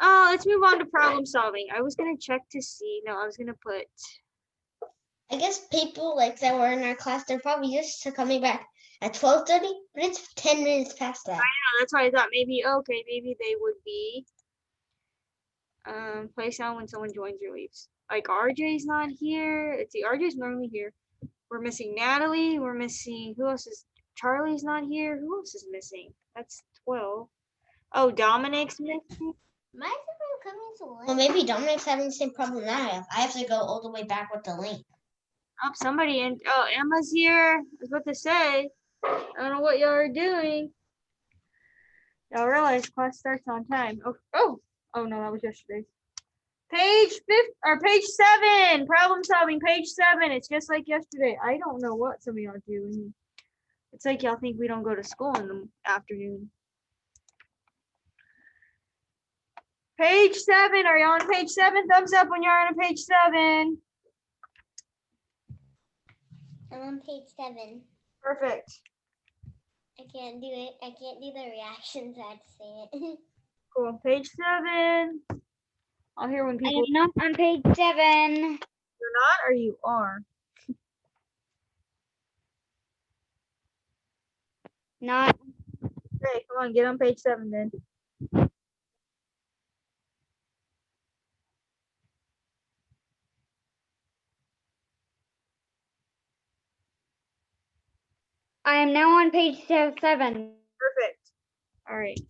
Oh, let's move on to problem solving. I was gonna check to see. No, I was gonna put. I guess people like that were in our class, they're probably used to coming back at 12:30, but it's 10 minutes past that. That's why I thought maybe okay, maybe they would be. Play sound when someone joins or leaves. Like RJ's not here. Let's see, RJ's normally here. We're missing Natalie. We're missing who else is? Charlie's not here. Who else is missing? That's 12. Oh, Dominic's missing. My everyone coming so late? Well, maybe Dominic's having the same problem that I have. I have to go all the way back with the link. Oh, somebody in. Oh, Emma's here. I was about to say. I don't know what y'all are doing. Y'all realize class starts on time. Oh no, that was yesterday. Page 7. Problem solving. Page 7. It's just like yesterday. I don't know what some of y'all do. It's like y'all think we don't go to school in the afternoon. Page 7. Are y'all on page 7? Thumbs up when you're on page 7. I'm on page 7. Perfect. I can't do it. I can't do the reactions. I had to say it. Cool. Page 7. I'll hear when people. I'm not on page 7. You're not, or you are? Not. Okay, come on, get on page 7 then. I am now on page 7. Perfect. All right.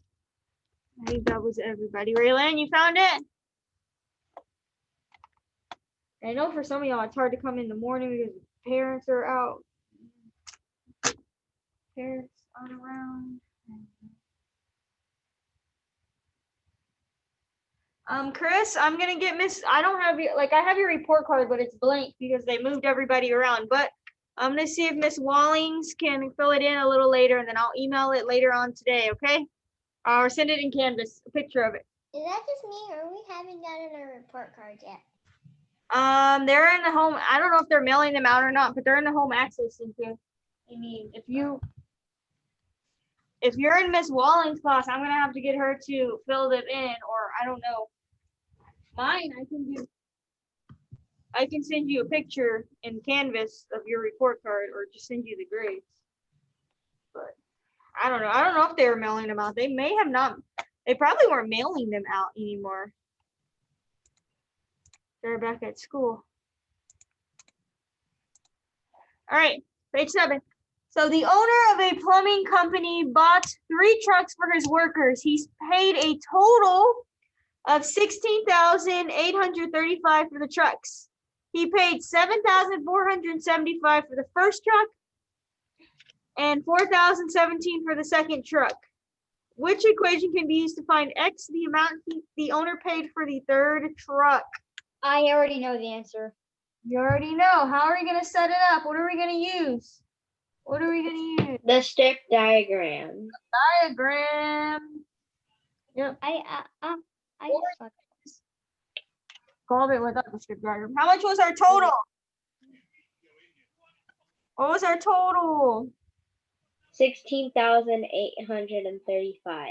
I think that was everybody. Raylan, you found it? I know for some of y'all it's hard to come in the morning because parents are out. Parents aren't around. Chris, I'm gonna get I don't have your, like I have your report card, but it's blank because they moved everybody around. But I'm gonna see if Miss Wallings can fill it in a little later, and then I'll email it later on today, okay? Or send it in Canvas, a picture of it. Is that just me, or we haven't gotten our report cards yet? They're in the home. I don't know if they're mailing them out or not, but they're in the home access center. I mean, if you're in Miss Walling's class, I'm gonna have to get her to fill them in, or I don't know. Mine, I can send you a picture in Canvas of your report card, or just send you the grades. But I don't know. I don't know if they were mailing them out. They may have not. They probably weren't mailing them out anymore. They're back at school. All right, page 7. So the owner of a plumbing company bought 3 trucks for his workers. He's paid a total of $16,835 for the trucks. He paid $7,475 for the first truck and $4,017 for the second truck. Which equation can be used to find X, the amount the owner paid for the third truck? I already know the answer. You already know. How are we going to set it up? What are we going to use? What are we going to use? The stick diagram. Diagram. Yep. Solve it without the stick diagram. How much was our total? What was our total? 16,835.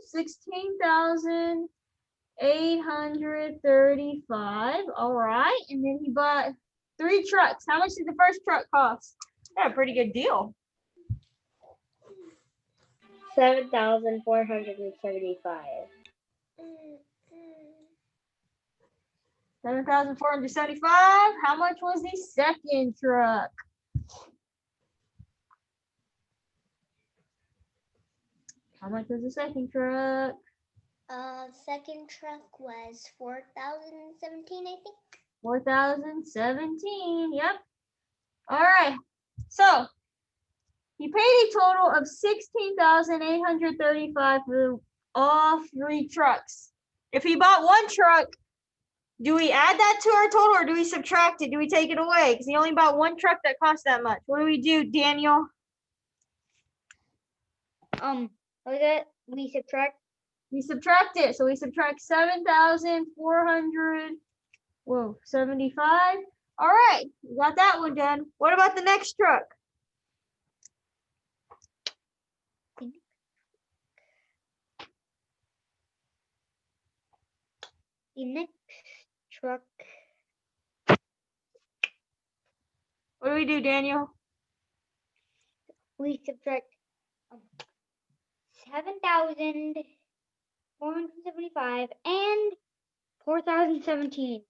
16,835. All right. And then he bought 3 trucks. How much did the first truck cost? Yeah, a pretty good deal. 7,475. 7,475. How much was the second truck? How much was the second truck? Second truck was 4,017, I think. 4,017. Yep. All right. So he paid a total of 16,835 for all 3 trucks. If he bought 1 truck, do we add that to our total or do we subtract it? Do we take it away? Because he only bought 1 truck that cost that much. What do we do, Daniel? We subtract. We subtract it. So we subtract 7,475. All right, we got that one done. What about the next truck? The next truck. What do we do, Daniel? We subtract 7,475 and 4,017.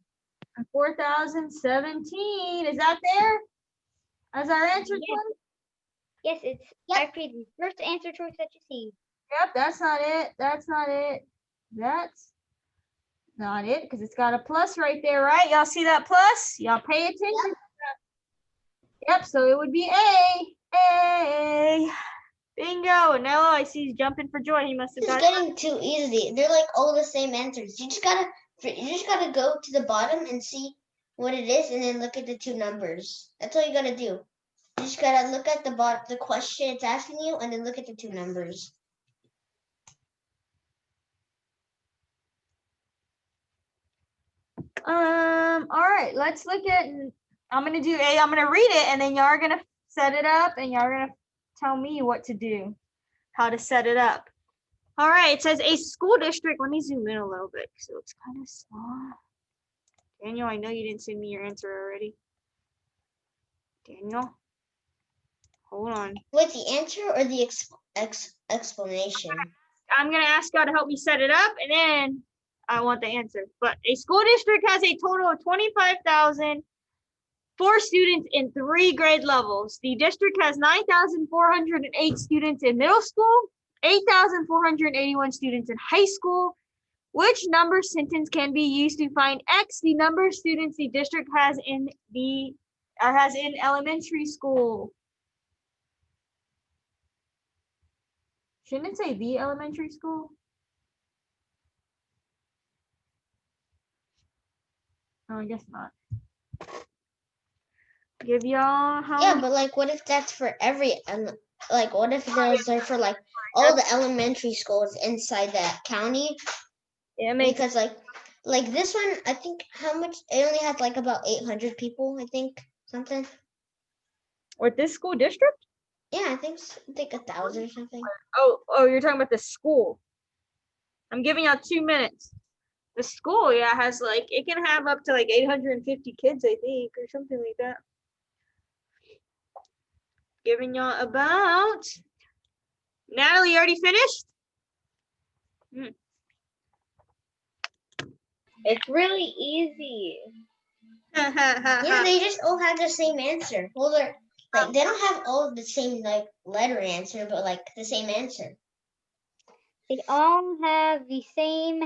4,017. Is that there? As our answer Yes. choice? Yes, it's Yep. actually the first answer choice that you see. Yep, that's not it. That's not it. That's not it because it's got a plus right there, right? Y'all see that plus? Y'all pay attention. Yep, so it would be A. A. Bingo. And now I see he's jumping for joy. He must have This is got it. getting too easy. They're like all the same answers. You just gotta go to the bottom and see what it is, and then look at the two numbers. That's all you gotta do. You just gotta look at the question it's asking you, and then look at the two numbers. All right, let's look at, I'm gonna do A, I'm gonna read it, and then y'all are gonna set it up, and y'all are gonna tell me what to do, how to set it up. All right, it says a school district, let me zoom in a little bit, so it's kind of small. Daniel, I know you didn't send me your answer already. Daniel, hold on. Wait, the answer or the explanation? I'm gonna ask y'all to help me set it up, and then I want the answer. But a school district has a total of 25,004 students in 3 grade levels. The district has 9,408 students in middle school, 8,481 students in high school. Which number sentence can be used to find X, the number of students the district has in elementary school? Shouldn't it say the elementary school? No, I guess not. Give y'all how Yeah, but like, what if that's for every like, what if those are for like all the elementary schools inside that county? it makes Because like this one, I think how much it only has like about 800 people. I think something. with this school district? Yeah, I think 1,000 or something. Oh, you're talking about the school. I'm giving y'all 2 minutes. The school, yeah, has like, it can have up to like 850 kids, I think, or something like that. Giving y'all about. Natalie, you already finished? It's really easy. Yeah, they just all have the same answer. Well, they're like they don't have all the same like letter answer, but like the same answer. They all have the same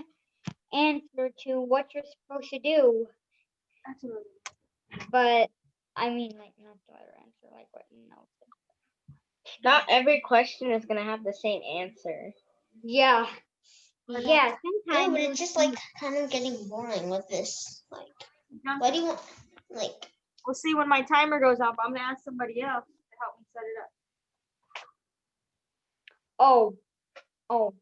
answer to what you're supposed to do, but I mean, like, not the letter answer, like what you know. Not every question is gonna have the same answer. Yeah. Yeah, Yeah, sometimes but it's just like kind of getting boring with this. Like, why do you want like? We'll see when my timer goes off. I'm gonna ask somebody else to help me set it up. oh,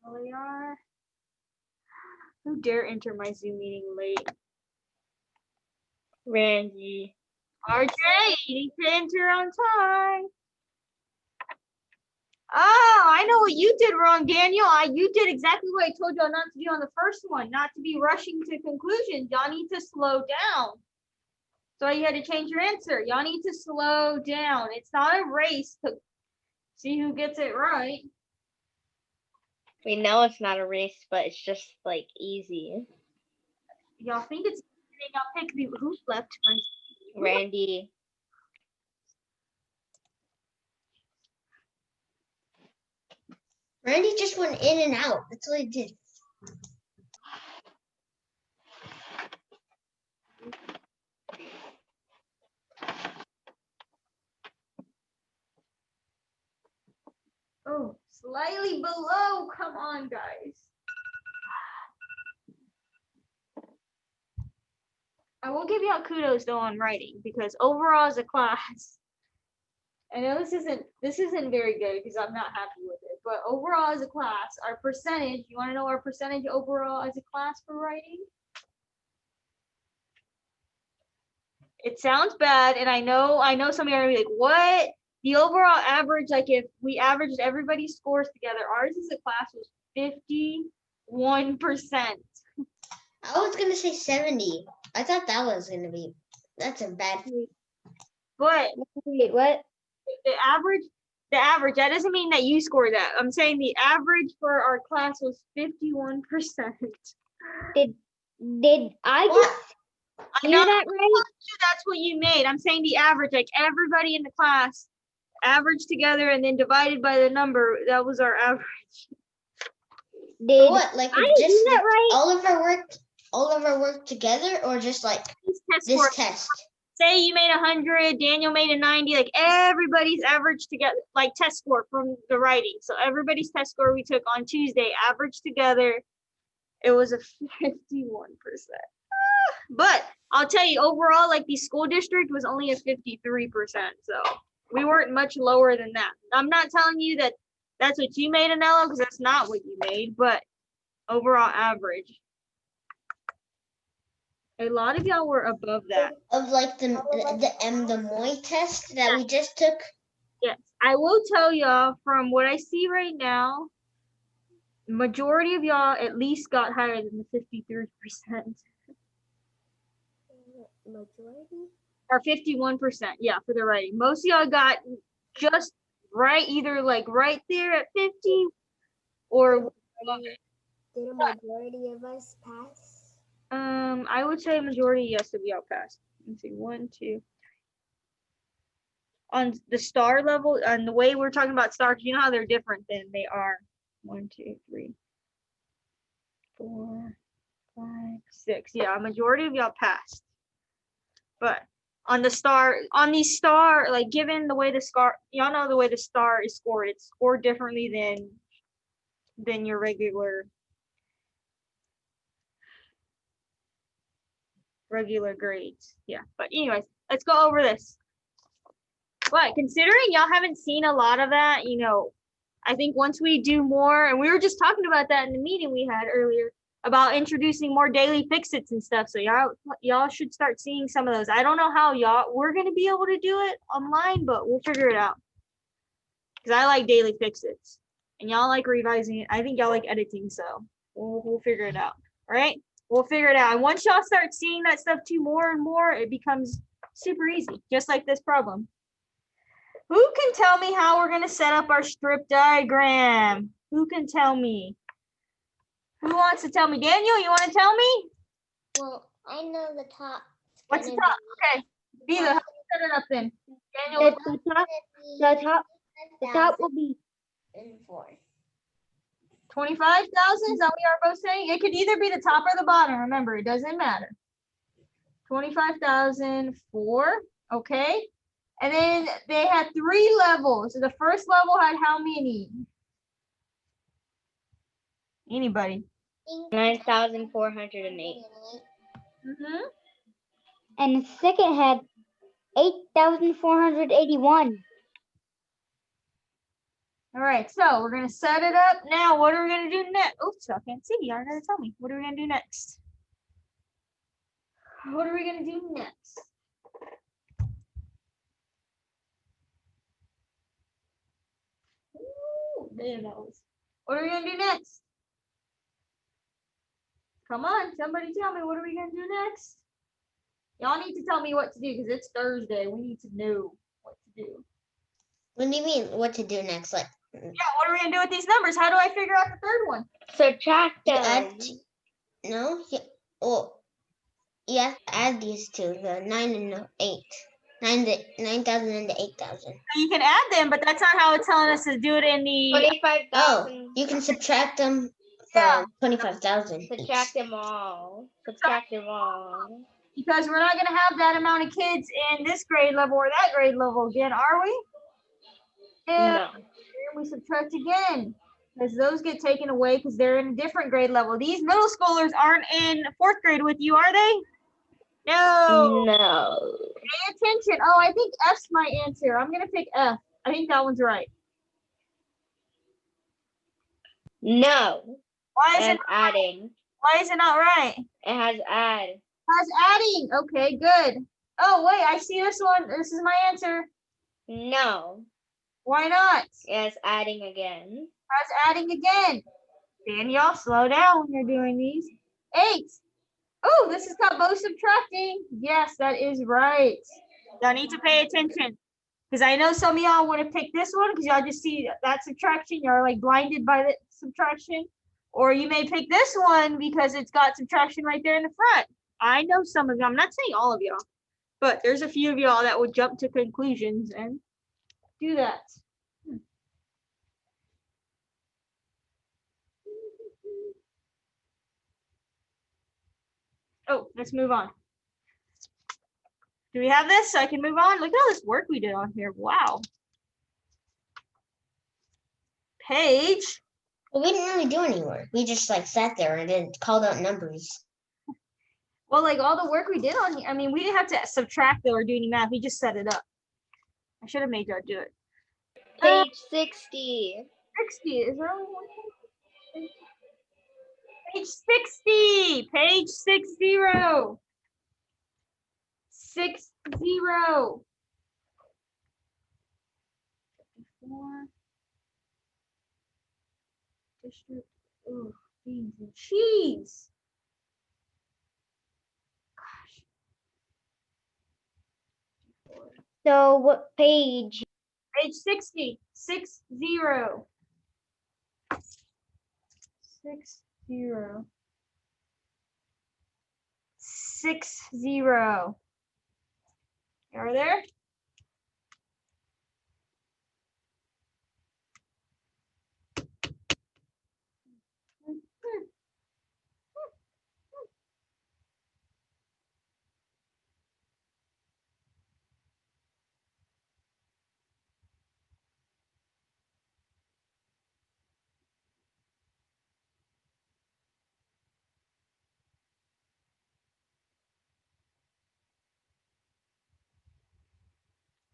Here we are. Who dare enter my Zoom meeting late? Randy. RJ, you need to enter on time. Oh, I know what you did wrong, Daniel. You did exactly what I told y'all not to do on the first one, not to be rushing to conclusions. Y'all need to slow down. So you had to change your answer. Y'all need to slow down. It's not a race to see who gets it right. We know it's not a race, but it's just like easy. Y'all think it's y'all pick the who's left. Randy. Randy just went in and out. That's what he did. Oh, slightly below. Come on, guys. I will give y'all kudos though on writing because overall as a class, I know this isn't very good because I'm not happy with it, but overall as a class, our percentage, you want to know our percentage overall as a class for writing? It sounds bad, and I know some of you are gonna be like, what? The overall average, like if we averaged everybody's scores together, ours as a class was 50 1%. I was gonna say 70. I thought that was gonna be. That's a bad. But Wait, what? the average, that doesn't mean that you scored that. I'm saying the average for our class was 51%. Did I What? just I hear know that right? that's what you made. I'm saying the average, like everybody in the class averaged together and then divided by the number. That was our average. Did What? Like I just do that like, right? all of our work together, or just like These test this scores, test? say you made 100, Daniel made a 90, like everybody's average together, like test score from the writing. So everybody's test score we took on Tuesday, averaged together, it was a 51%. But I'll tell you, overall, like the school district was only a 53%. So we weren't much lower than that. I'm not telling you that that's what you made, Anello, because that's not what you made, but overall average. A lot of y'all were above that. Of like the Moy test that we just took. Yes, I will tell y'all from what I see right now, majority of y'all at least got higher than the 53%. Majority? Or 51%, yeah, for the writing. Most of y'all got just right, either like right there at 50 or Did a majority of us pass? I would say majority, yes, of y'all passed. Let's see, 1, 2. On the star level, and the way we're talking about stars, you know how they're different than they are. 1, 2, 3, 4, 5, 6. Yeah, a majority of y'all passed. But on the star, like given the way the star, y'all know the way the star is scored, it's scored differently than your regular grades. Yeah, but anyways, let's go over this. But considering y'all haven't seen a lot of that, you know, I think once we do more, and we were just talking about that in the meeting we had earlier about introducing more daily fix-its and stuff. So y'all should start seeing some of those. I don't know how we're gonna be able to do it online, but we'll figure it out. Because I like daily fix-its, and y'all like revising it. I think y'all like editing, so we'll figure it out. All right, we'll figure it out. And once y'all start seeing that stuff too more and more, it becomes super easy, just like this problem. Who can tell me how we're gonna set up our strip diagram? Who can tell me? Who wants to tell me? Daniel, you want to tell me? Well, I know the top. What's the top? Okay, Viva, how do you set it up then? Daniel, The top will be 25,000, is that what you are both saying? It could either be the top or the bottom, remember, it doesn't matter. 25,004, okay. And then they had 3 levels. So the first level had how many? Anybody? 9,408. Mm-hmm. and the second had 8,481. All right, so we're gonna set it up now. What are we gonna do next? Oops, I can't see. Y'all gotta tell me. What are we gonna do next? What are we gonna do next? Ooh, there that was. What are we gonna do next? Come on, somebody tell me. What are we gonna do next? Y'all need to tell me what to do because it's Thursday. We need to know what to do. What do you mean? What to do next? Like Yeah, what are we gonna do with these numbers? How do I figure out the third one? Subtract you them. add? No. Yeah. Well, you have to add these two, the 9 and the 8. 9,000 and the 8,000. You can add them, but that's not how it's telling us to do it in the. 25,000. Oh, you can subtract them Yeah. from 25,000. Subtract them all. Subtract them all. Because we're not gonna have that amount of kids in this grade level or that grade level again, are we? Yeah. No. We subtract again because those get taken away because they're in a different grade level. These middle schoolers aren't in 4th grade with you, are they? No. No. Pay attention. Oh, I think F's my answer. I'm gonna pick F. I think that one's right. No. Why is It it? has adding. Why is it not right? It has add. Has adding. Okay, good. Oh wait, I see this one. This is my answer. No. Why not? It has adding again. Has adding again. Danielle, slow down when you're doing these. 8. Oh, this is called both subtracting. Yes, that is right. Y'all need to pay attention. Because I know some of y'all want to pick this one because y'all just see that subtraction. You're like blinded by the subtraction. Or you may pick this one because it's got subtraction right there in the front. I know some of y'all. I'm not saying all of y'all. But there's a few of y'all that would jump to conclusions and do that. Oh, let's move on. Do we have this so I can move on? Look at all this work we did on here. Wow. Page. Well, we didn't really do any work. We just like sat there and then called out numbers. Well, like all the work we did on here. I mean, we didn't have to subtract though or do any math. We just set it up. I should have made y'all do it. Page 60. 60. Is there only one? Page 60. Page 60. 60. 4. District. Oh, beans and cheese. Gosh. So what page? Page 60. 60. 60. 60. Are there?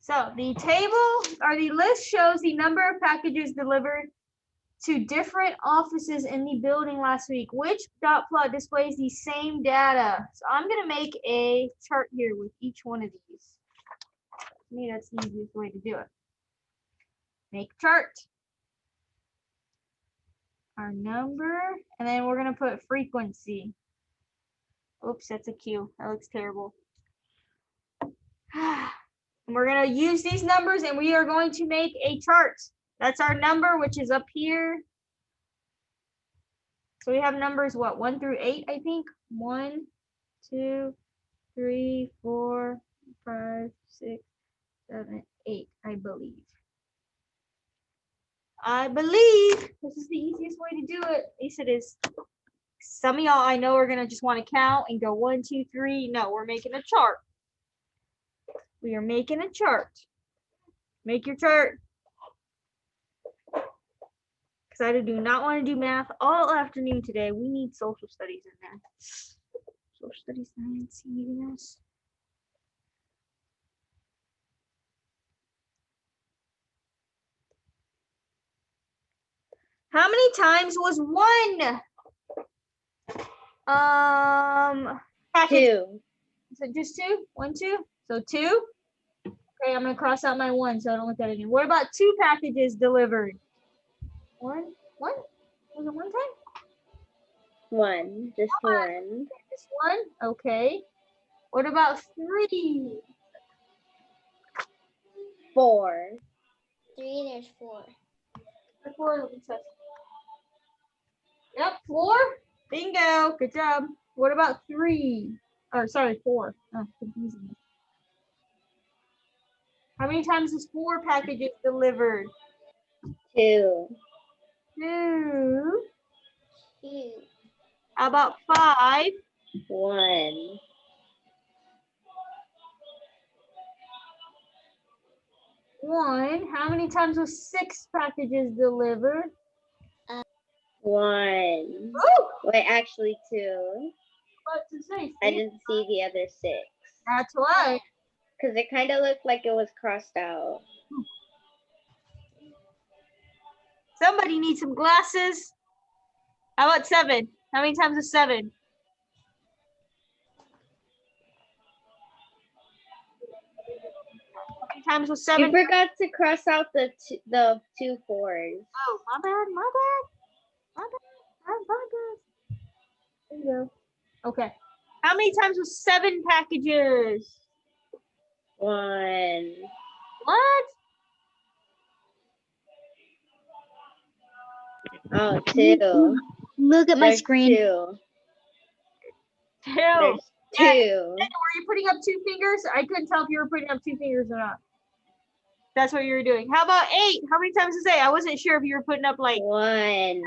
So the table or the list shows the number of packages delivered to different offices in the building last week. Which dot plot displays the same data? So I'm gonna make a chart here with each one of these. To me, that's the easiest way to do it. Make chart. Our number, and then we're gonna put frequency. Oops, that's a Q. That looks terrible. And we're going to use these numbers and we are going to make a chart. That's our number, which is up here. So we have numbers, what, 1 through 8, I think? 1, 2, 3, 4, 5, 6, 7, 8, I believe. I believe this is the easiest way to do it. At least it is. Some of y'all I know are going to just want to count and go 1, 2, 3. No, we're making a chart. We are making a chart. Make your chart. Because I do not want to do math all afternoon today. We need social studies in there. Social studies, science, yes. How many times was 1? Package. 2. Is it just 2? 1, 2? So 2? Okay, I'm gonna cross out my 1 so I don't look at it again. What about 2 packages delivered? 1? Was it 1 time? 1. Just 1. Just 1? Okay. What about 3? 4. 3, there's 4. 4, let me test. Yep, 4. Bingo. Good job. What about 3? Or sorry, 4. Oh, confusing me. How many times is 4 packages delivered? 2. 2. 2. How about 5? 1. 1. How many times was 6 packages delivered? 1. Oh, Wait, actually 2. what to say? I didn't see the other 6. That's why. Because it kind of looked like it was crossed out. Somebody needs some glasses. How about 7? How many times is 7? How many times was 7? You forgot to cross out the 2 4s. Oh, my bad. There you go. Okay. How many times was 7 packages? 1. What? Oh, 2. Look at my There's screen. 2. 2. There's Yeah. 2. Were you putting up 2 fingers? I couldn't tell if you were putting up 2 fingers or not. That's what you were doing. How about 8? How many times is 8? I wasn't sure if you were putting up like 1. or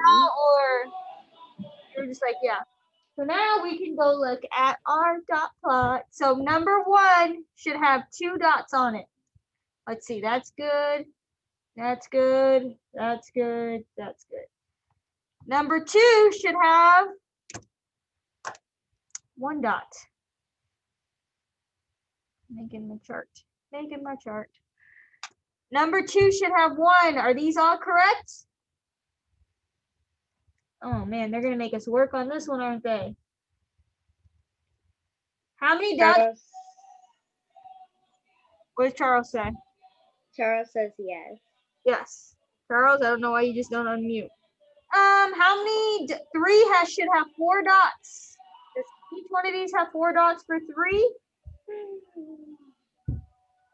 you were just like, yeah. So now we can go look at our dot plot. So number 1 should have 2 dots on it. Let's see, that's good. That's good. That's good. That's good. Number 2 should have 1 dot. Making my chart. Making my chart. Number 2 should have 1. Are these all correct? Oh man, they're gonna make us work on this one, aren't they? How many dots? Charles, What does Charles say? Charles says yes. Yes. Charles, I don't know why you just don't unmute. How many? 3 should have 4 dots. Does each one of these have 4 dots for 3?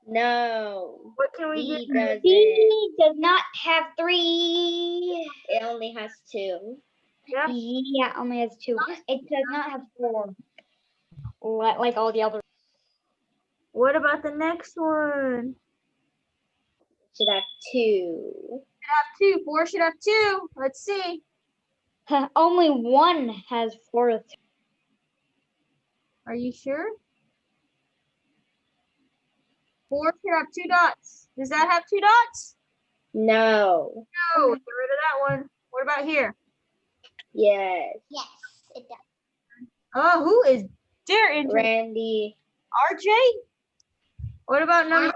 No. What can we He do? doesn't. B does not have 3. It only has 2. Yep. Yeah, only has 2. It does not have 4. Like all the others. What about the next one? Should have 2. Have 2. 4 should have 2. Let's see. Only 1 has 4. Are you sure? 4 should have 2 dots. Does that have 2 dots? No. No. Get rid of that one. What about here? Yes. Yes, it does. Oh, who is dear intern? Randy. RJ? What about number?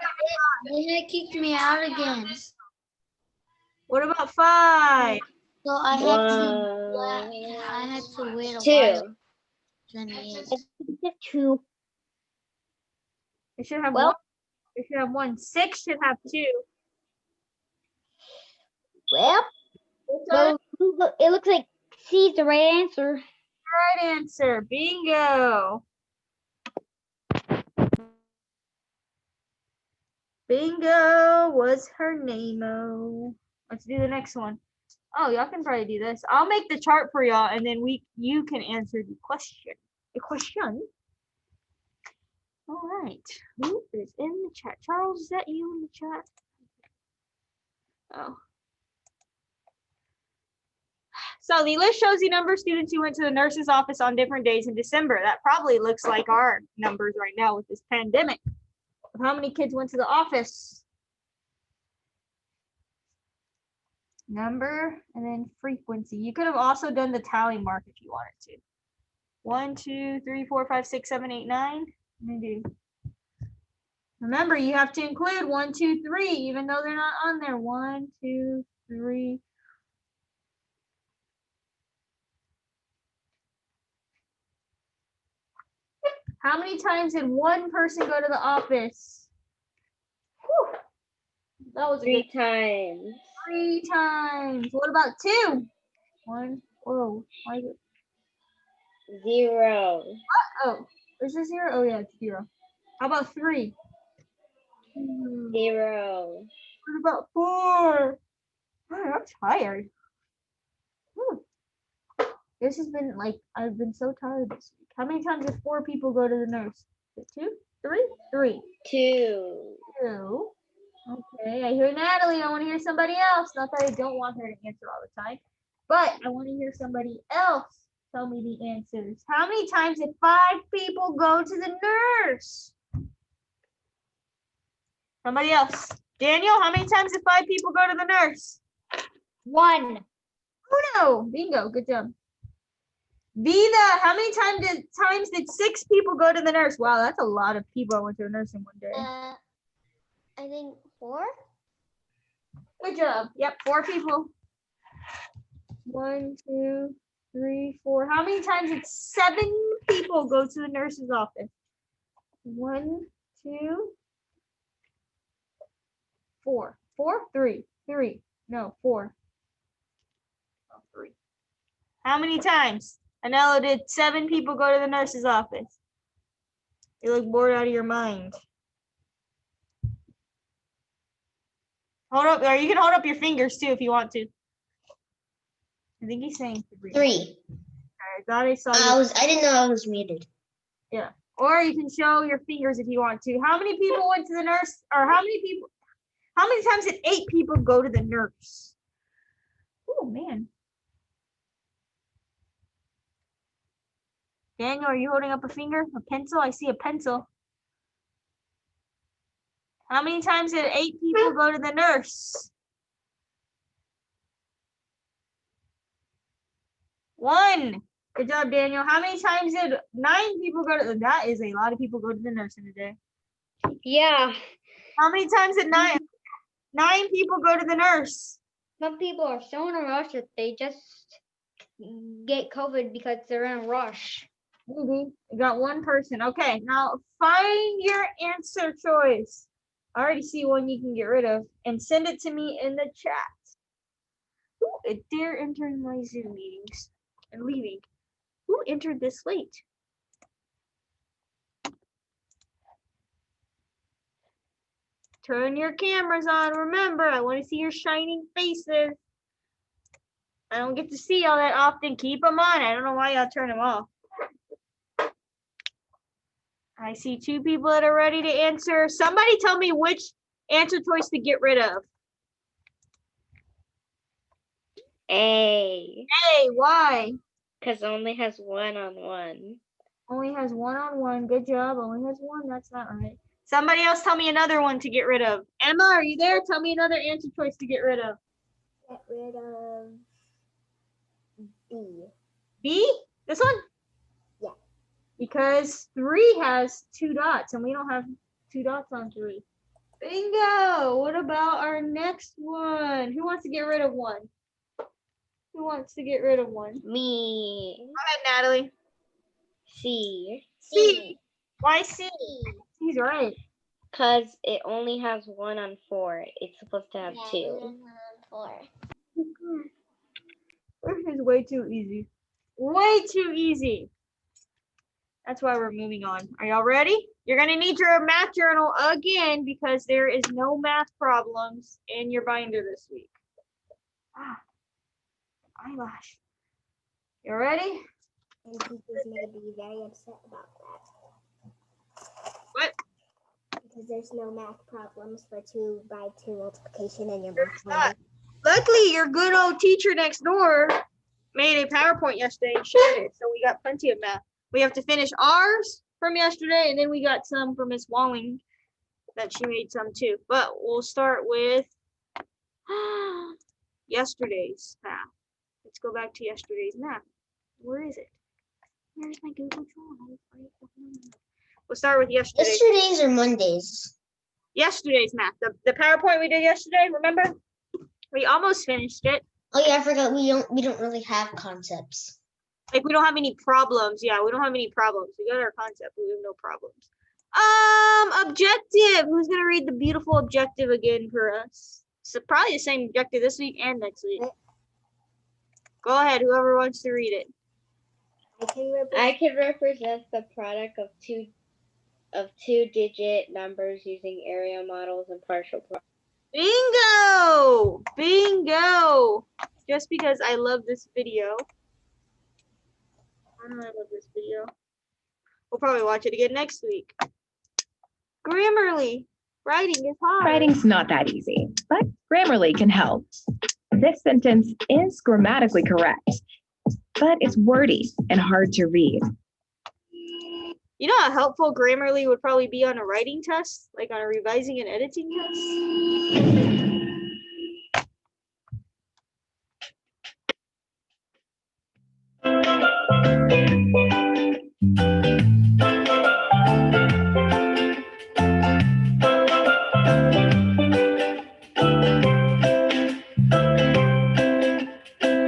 They kicked me out again. What about 5? So I had to wait a 2. Then it It's just 2. It should have Well- 1. It should have 1. 6 should have 2. Well, So it looks like C is the right answer. right answer. Bingo. Bingo was her name-o. Let's do the next one. Oh, y'all can probably do this. I'll make the chart for y'all, and then you can answer the question. The question. All right. Who is in the chat? Charles, is that you in the chat? Oh. So the list shows the number of students who went to the nurse's office on different days in December. That probably looks like our numbers right now with this pandemic. How many kids went to the office? Number and then frequency. You could have also done the tally mark if you wanted to. 1, 2, 3, 4, 5, 6, 7, 8, 9. Remember, you have to include 1, 2, 3, even though they're not on there. 1, 2, 3. How many times did one person go to the office? Whew. That was a good 3 times. 3 times. What about 2? 1. Whoa. Why is it? 0. Oh, is this 0? Oh yeah, it's 0. How about 3? 0. What about 4? Man, I'm tired. Whew. This has been like, I've been so tired this week. How many times did 4 people go to the nurse? 2? 3? 3. 2. 2. Okay, I hear Natalie. I want to hear somebody else. Not that I don't want her to answer all the time, but I want to hear somebody else tell me the answers. How many times did 5 people go to the nurse? Somebody else. Daniel, how many times did 5 people go to the nurse? 1. Uno. Bingo. Good job. Vida, how many times did 6 people go to the nurse? Wow, that's a lot of people I went to a nurse in one day. I think 4. Good job. Yep, 4 people. 1, 2, 3, 4. How many times did 7 people go to the nurse's office? 1, 2, 4. 4? 3. 3. No, 4. Oh, 3. How many times? Anello, did 7 people go to the nurse's office? You look bored out of your mind. Hold up, or you can hold up your fingers too if you want to. I think he's saying 3. 3. I thought I saw you. I didn't know I was muted. Yeah. Or you can show your fingers if you want to. How many people went to the nurse? Or how many times did 8 people go to the nurse? Oh man. Daniel, are you holding up a finger? A pencil? I see a pencil. How many times did 8 people go to the nurse? 1. Good job, Daniel. How many times did 9 people go to that is a lot of people go to the nurse in a day. Yeah. How many times did 9 people go to the nurse? Some people are so in a rush that they just get COVID because they're in a rush. Maybe. You got 1 person. Okay, now find your answer choice. I already see one you can get rid of and send it to me in the chat. Ooh, they're entering my Zoom meetings and leaving. Who entered this late? Turn your cameras on. Remember, I want to see your shining faces. I don't get to see y'all that often. Keep them on. I don't know why y'all turn them off. I see 2 people that are ready to answer. Somebody tell me which answer choice to get rid of. A. Hey, why? Because it only has 1-on-1. Only has 1-on-1. Good job. Only has 1. That's not right. Somebody else tell me another one to get rid of. Emma, are you there? Tell me another answer choice to get rid of. Get rid of B. B? This one? Yeah. Because 3 has 2 dots and we don't have 2 dots on 3. Bingo! What about our next one? Who wants to get rid of 1? Who wants to get rid of 1? Me. Go ahead, Natalie. C. C. Why C? C's right. Because it only has 1-on-4. It's supposed to have 2. 4. This is way too easy. Way too easy. That's why we're moving on. Are y'all ready? You're going to need your math journal again because there is no math problems in your binder this week. Ah, eyelash. You ready? And teachers may be very upset about that. What? Because there's no math problems for 2 by 2 multiplication in your There's math not. binder. Luckily, your good old teacher next door made a PowerPoint yesterday and shared it, so we got plenty of math. We have to finish ours from yesterday, and then we got some from Miss Walling that she made some too. But we'll start with yesterday's math. Let's go back to yesterday's math. Where is it? Where's my Google Drive? We'll start with yesterday. Yesterday's or Mondays? Yesterday's math. The PowerPoint we did yesterday, remember? We almost finished it. Oh yeah, I forgot we don't really have concepts. Like we don't have any problems. Yeah, we don't have any problems. We got our concept, but we have no problems. Objective. Who's gonna read the beautiful objective again for us? So probably the same objective this week and next week. Go ahead, whoever wants to read it. I can I can represent the product of two-digit numbers using area models and partial products. Bingo! Bingo! Just because I love this video. I know I love this video. We'll probably watch it again next week. Grammarly. Writing is hard. Writing's not that easy, but Grammarly can help. This sentence is grammatically correct, but it's wordy and hard to read. You know how helpful Grammarly would probably be on a writing test? Like on a revising and editing test?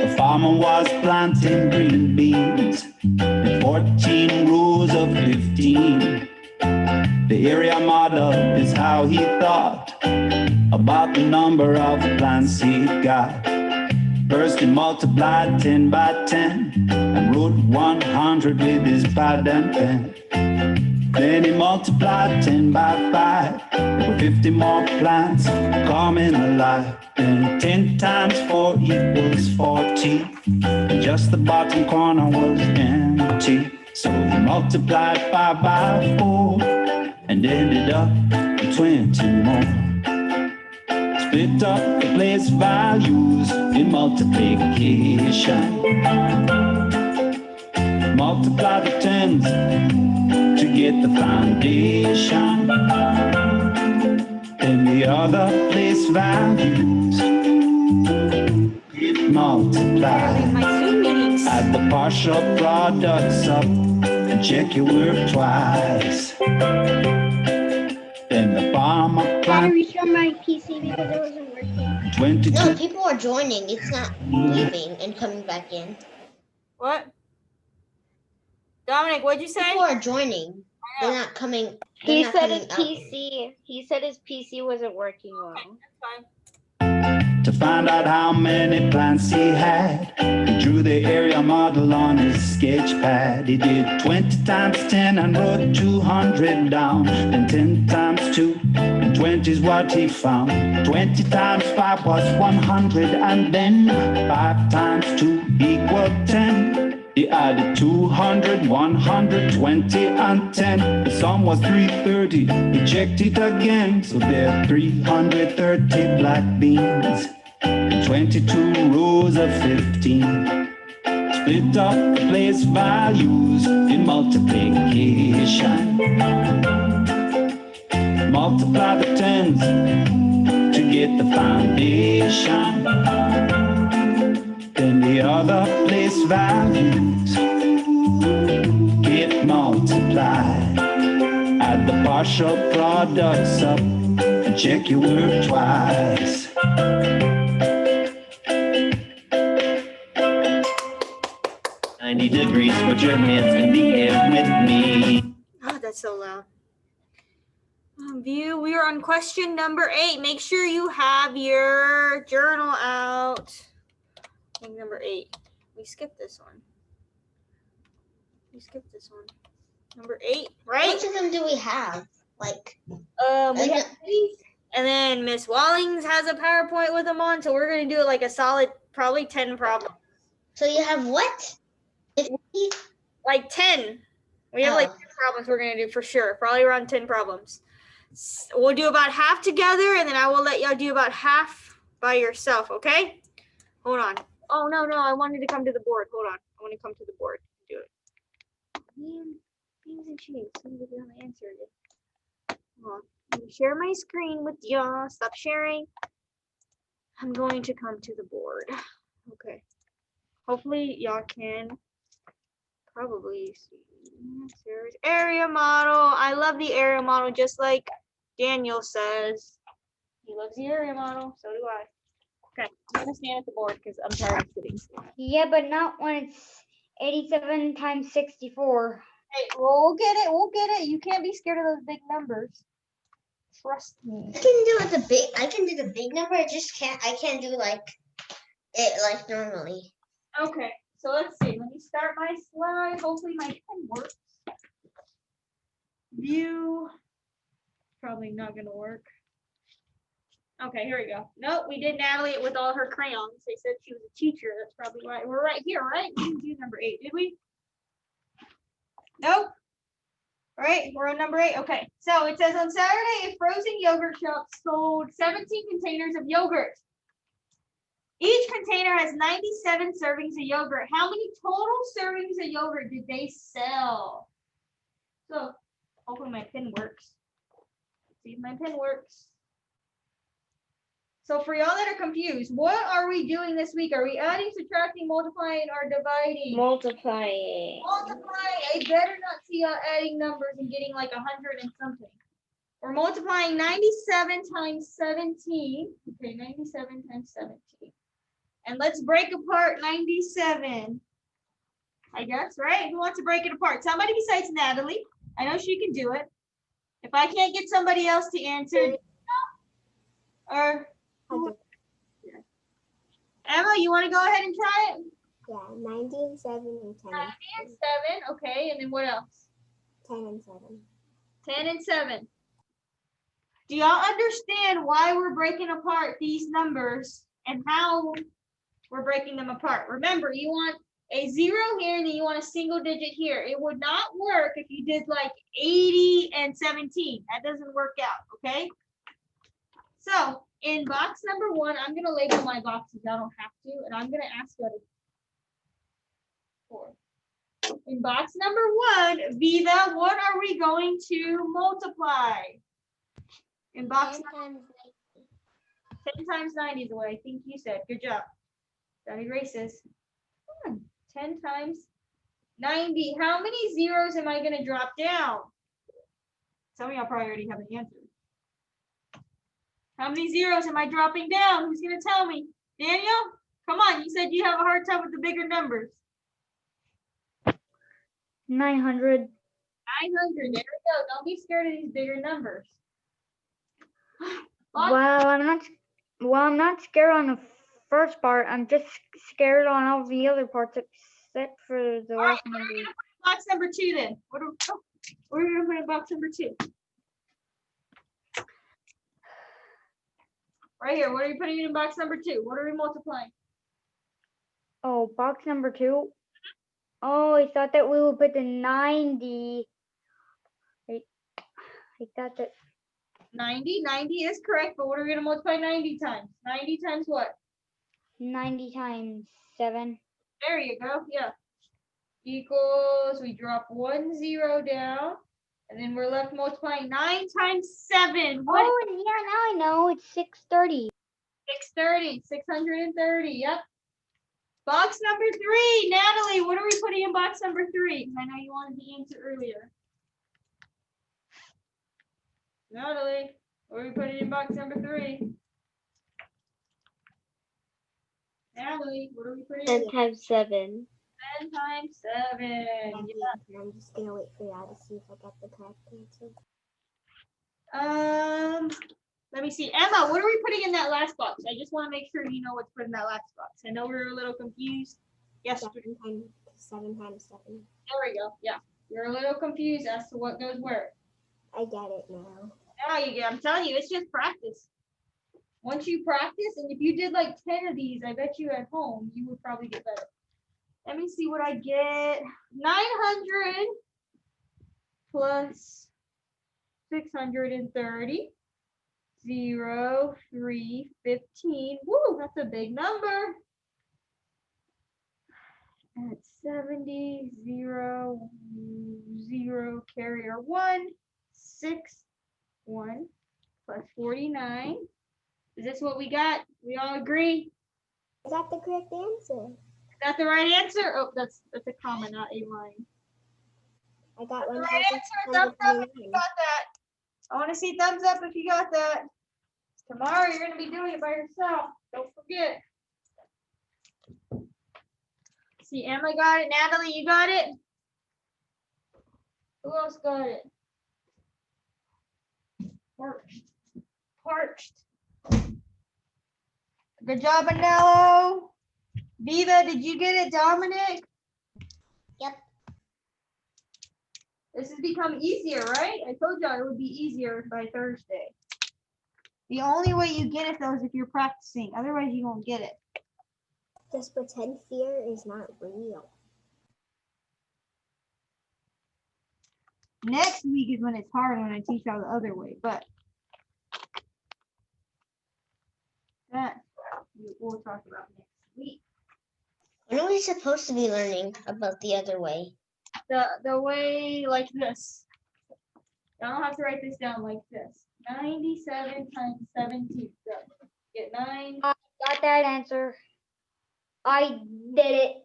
The farmer was planting green beans in 14 rows of 15. The area model is how he thought about the number of plants he got. First he multiplied 10 by 10 and wrote 100 with his pad and pen. Then he multiplied 10 by 5 with 50 more plants coming alive. Then 10 times 4 equals 40. And just the bottom corner was empty. So he multiplied 5 by 4 and ended up with 20 more. Split up the place values in multiplication. Multiply the tens to get the foundation. Then the other place values get multiplied. My Zoom meetings. Add the partial products up and check your work twice. Then the farmer Gotta plant restart my PC because it wasn't working. 22. No, people are joining. It's not leaving and coming back in. What? Dominic, what'd you say? People are joining. They're not coming. He They're not said his coming out. PC. He said his PC wasn't working well. That's fine. To find out how many plants he had, he drew the area model on his sketch pad. He did 20 times 10 and wrote 200 down. Then 10 times 2 and 20 is what he found. 20 times 5 was 100 and then 5 times 2 equal 10. He added 200, 120 and 10. The sum was 330. He checked it again. So there are 330 black beans. 22 rows of 15. Split up the place values in multiplication. Multiply the tens to get the foundation. Then the other place values get multiplied. Add the partial products up and check your work twice. 90 degrees, put your hands in the air with me. Oh, that's so loud. View, we are on question number 8. Make sure you have your journal out. I think number 8. We skipped this one. Number 8, right? Which of them do we have? Like, We I have these, and then Miss Wallings has a PowerPoint with them on, so we're gonna do it like a solid, probably 10 problems. so you have what? 50? Like 10. We have like Oh. 10 problems we're gonna do for sure. Probably around 10 problems. We'll do about half together, and then I will let y'all do about half by yourself. Okay? Hold on. Oh no, I wanted to come to the board. Hold on. I want to come to the board and do it. Beans and cheese. Let me give you the answer again. Hold on. Let me share my screen with y'all. Stop sharing. I'm going to come to the board. Okay. Hopefully y'all can probably see. There's area model. I love the area model, just like Daniel says. He loves the area model. So do I. Okay. I'm gonna stand at the board because I'm tired of sitting. Yeah, but not when it's 87 times 64. Hey, we'll get it. We'll get it. You can't be scared of those big numbers. Trust me. I can do the big. I can do the big number. I just can't. I can't do like it like normally. Okay. So let's see. Let me start my slide. Hopefully my pen works. View. Probably not gonna work. Okay, here we go. Nope, we did Natalie it with all her crayons. They said she was a teacher. That's probably right. We're right here, right? We didn't do number 8, did we? Nope. All right, we're on number 8. Okay, so it says on Saturday, a frozen yogurt shop sold 17 containers of yogurt. Each container has 97 servings of yogurt. How many total servings of yogurt did they sell? So hopefully my pen works. Let's see if my pen works. So for y'all that are confused, what are we doing this week? Are we adding, subtracting, multiplying, or dividing? Multiplying. Multiplying. I better not see y'all adding numbers and getting like 100 and something. We're multiplying 97 times 17. Okay, 97 times 17. And let's break apart 97. I guess, right? Who wants to break it apart? Somebody besides Natalie. I know she can do it. If I can't get somebody else to answer, or Emma, you want to go ahead and try it? Yeah, 90 and 7 and 10. 90 and 7. Okay, and then what else? 10 and 7. 10 and 7. Do y'all understand why we're breaking apart these numbers and how we're breaking them apart? Remember, you want a 0 here and then you want a single digit here. It would not work if you did like 80 and 17. That doesn't work out, okay? So in box number 1, I'm gonna label my boxes. I don't have to, and I'm gonna ask you to. 4. In box number 1, Viva, what are we going to multiply? In box 10 times 10 times 90 is what I think you said. Good job. That erases. 10 times 90. How many zeros am I going to drop down? Some of y'all probably already have an answer. How many zeros am I dropping down? Who's going to tell me? Daniel? Come on. You said you have a hard time with the bigger numbers. 900. 900. There we go. Don't be scared of these bigger numbers. Well, I'm not scared on the first part. I'm just scared on all the other parts except for the last numbers. Box number 2 then. What are we going to put in box number 2? Right here. What are you putting in box number 2? What are we multiplying? Oh, box number 2. Oh, I thought that we would put the 90. I thought that 90. 90 is correct, but what are we going to multiply 90 times? 90 times what? 90 times 7. There you go. Yeah. Equals, we drop 1 0 down, and then we're left multiplying 9 times 7. What? Oh, yeah, now I know. It's 630. 630. 630. Yep. Box number 3. Natalie, what are we putting in box number 3? I know you wanted the answer earlier. Natalie, what are we putting in box number 3? Natalie, what are we putting in? 10 times 7. 10 times 7. Yeah. I'm just gonna wait for y'all to see if I got the correct answer. Let me see. Emma, what are we putting in that last box? I just want to make sure you know what's put in that last box. I know we were a little confused. Yes. 7 times 7. There we go. Yeah. You're a little confused as to what goes where. I get it now. Now you get, I'm telling you, it's just practice. Once you practice, and if you did like 10 of these, I bet you at home, you would probably get better. Let me see what I get. 900 plus 630. 0, 3, 15. Woo, that's a big number. At 70, 0, 0, carrier 1, 6, 1, plus 49. Is this what we got? We all agree? I got the correct answer. Is that the right answer? Oh, that's a comma, not a line. I got The right answer. Thumbs up if you got that. I want to see thumbs up if you got that. Tomorrow you're going to be doing it by yourself. Don't forget. See, Emma got it. Natalie, you got it? Who else got it? Parched. Good job, Anello. Viva, did you get it? Dominic? Yep. This has become easier, right? I told y'all it would be easier by Thursday. The only way you get it, though, is if you're practicing. Otherwise, you won't get it. Just pretend fear is not real. Next week is when it's hard, when I teach y'all the other way, but that we'll talk about next week. When are we supposed to be learning about the other way? The way like this. I don't have to write this down like this. 97 times 17. So get 9. Got that answer. I did it.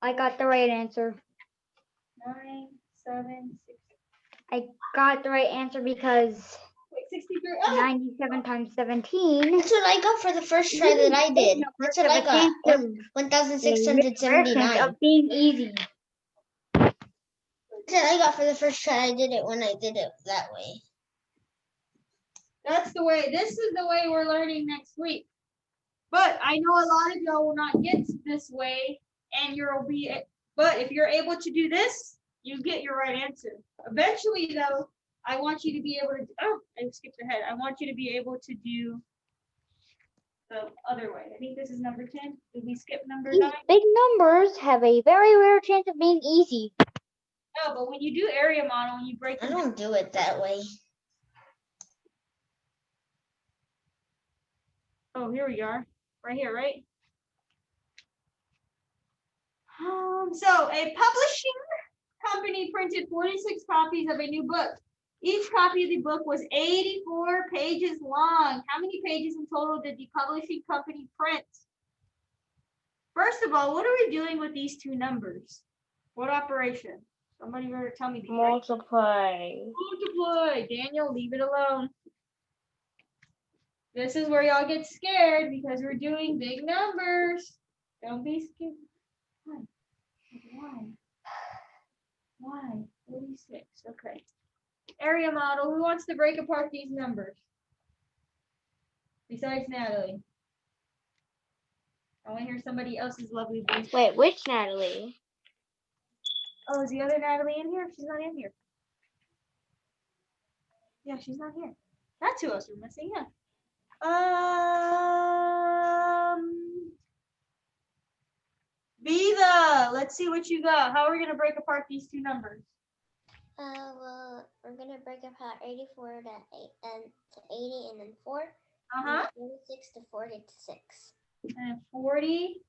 I got the right answer. 9, 7, 6. I got the right answer because Wait, 63. Oh, 97 times 17. That's what I got for the first try that I did. That's what I got. 1,679. Of being easy. That's what I got for the first try I did it when I did it that way. that's the way. This is the way we're learning next week. But I know a lot of y'all will not get this way, and but if you're able to do this, you get your right answer. Eventually, though, I want you to be able to, I skipped ahead. I want you to be able to do the other way. I think this is number 10. Did we skip number These 9? big numbers have a very rare chance of being easy. No, but when you do area model and you break I them don't do it that way. Oh, here we are. Right here, right? So a publishing company printed 46 copies of a new book. Each copy of the book was 84 pages long. How many pages in total did the publishing company print? First of all, what are we doing with these two numbers? What operation? Somebody better tell me. Multiply. Multiply. Daniel, leave it alone. This is where y'all get scared because we're doing big numbers. Don't be scared. Why? 46. Okay. Area model. Who wants to break apart these numbers? Besides Natalie. I want to hear somebody else's lovely voice. Wait, which Natalie? Oh, is the other Natalie in here? She's not in here. Yeah, she's not here. That's who else we're missing. Yeah. Viva, let's see what you got. How are we gonna break apart these two numbers? Well, we're gonna break apart 84 to 80 and then 4. Uh-huh. 46 to 46. And 40.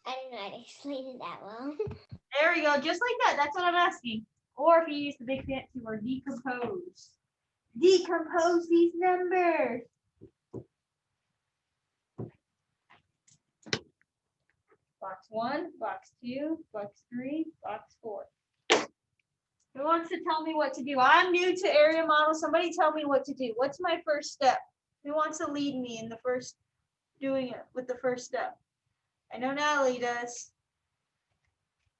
I don't know how to explain it that well. There we go, just like that. That's what I'm asking. Or if you use the big fancy word, decompose. Decompose these numbers. Box 1, box 2, box 3, box 4. Who wants to tell me what to do? I'm new to area model. Somebody tell me what to do. What's my first step? Who wants to lead me in the first doing it with the first step? I know Natalie does.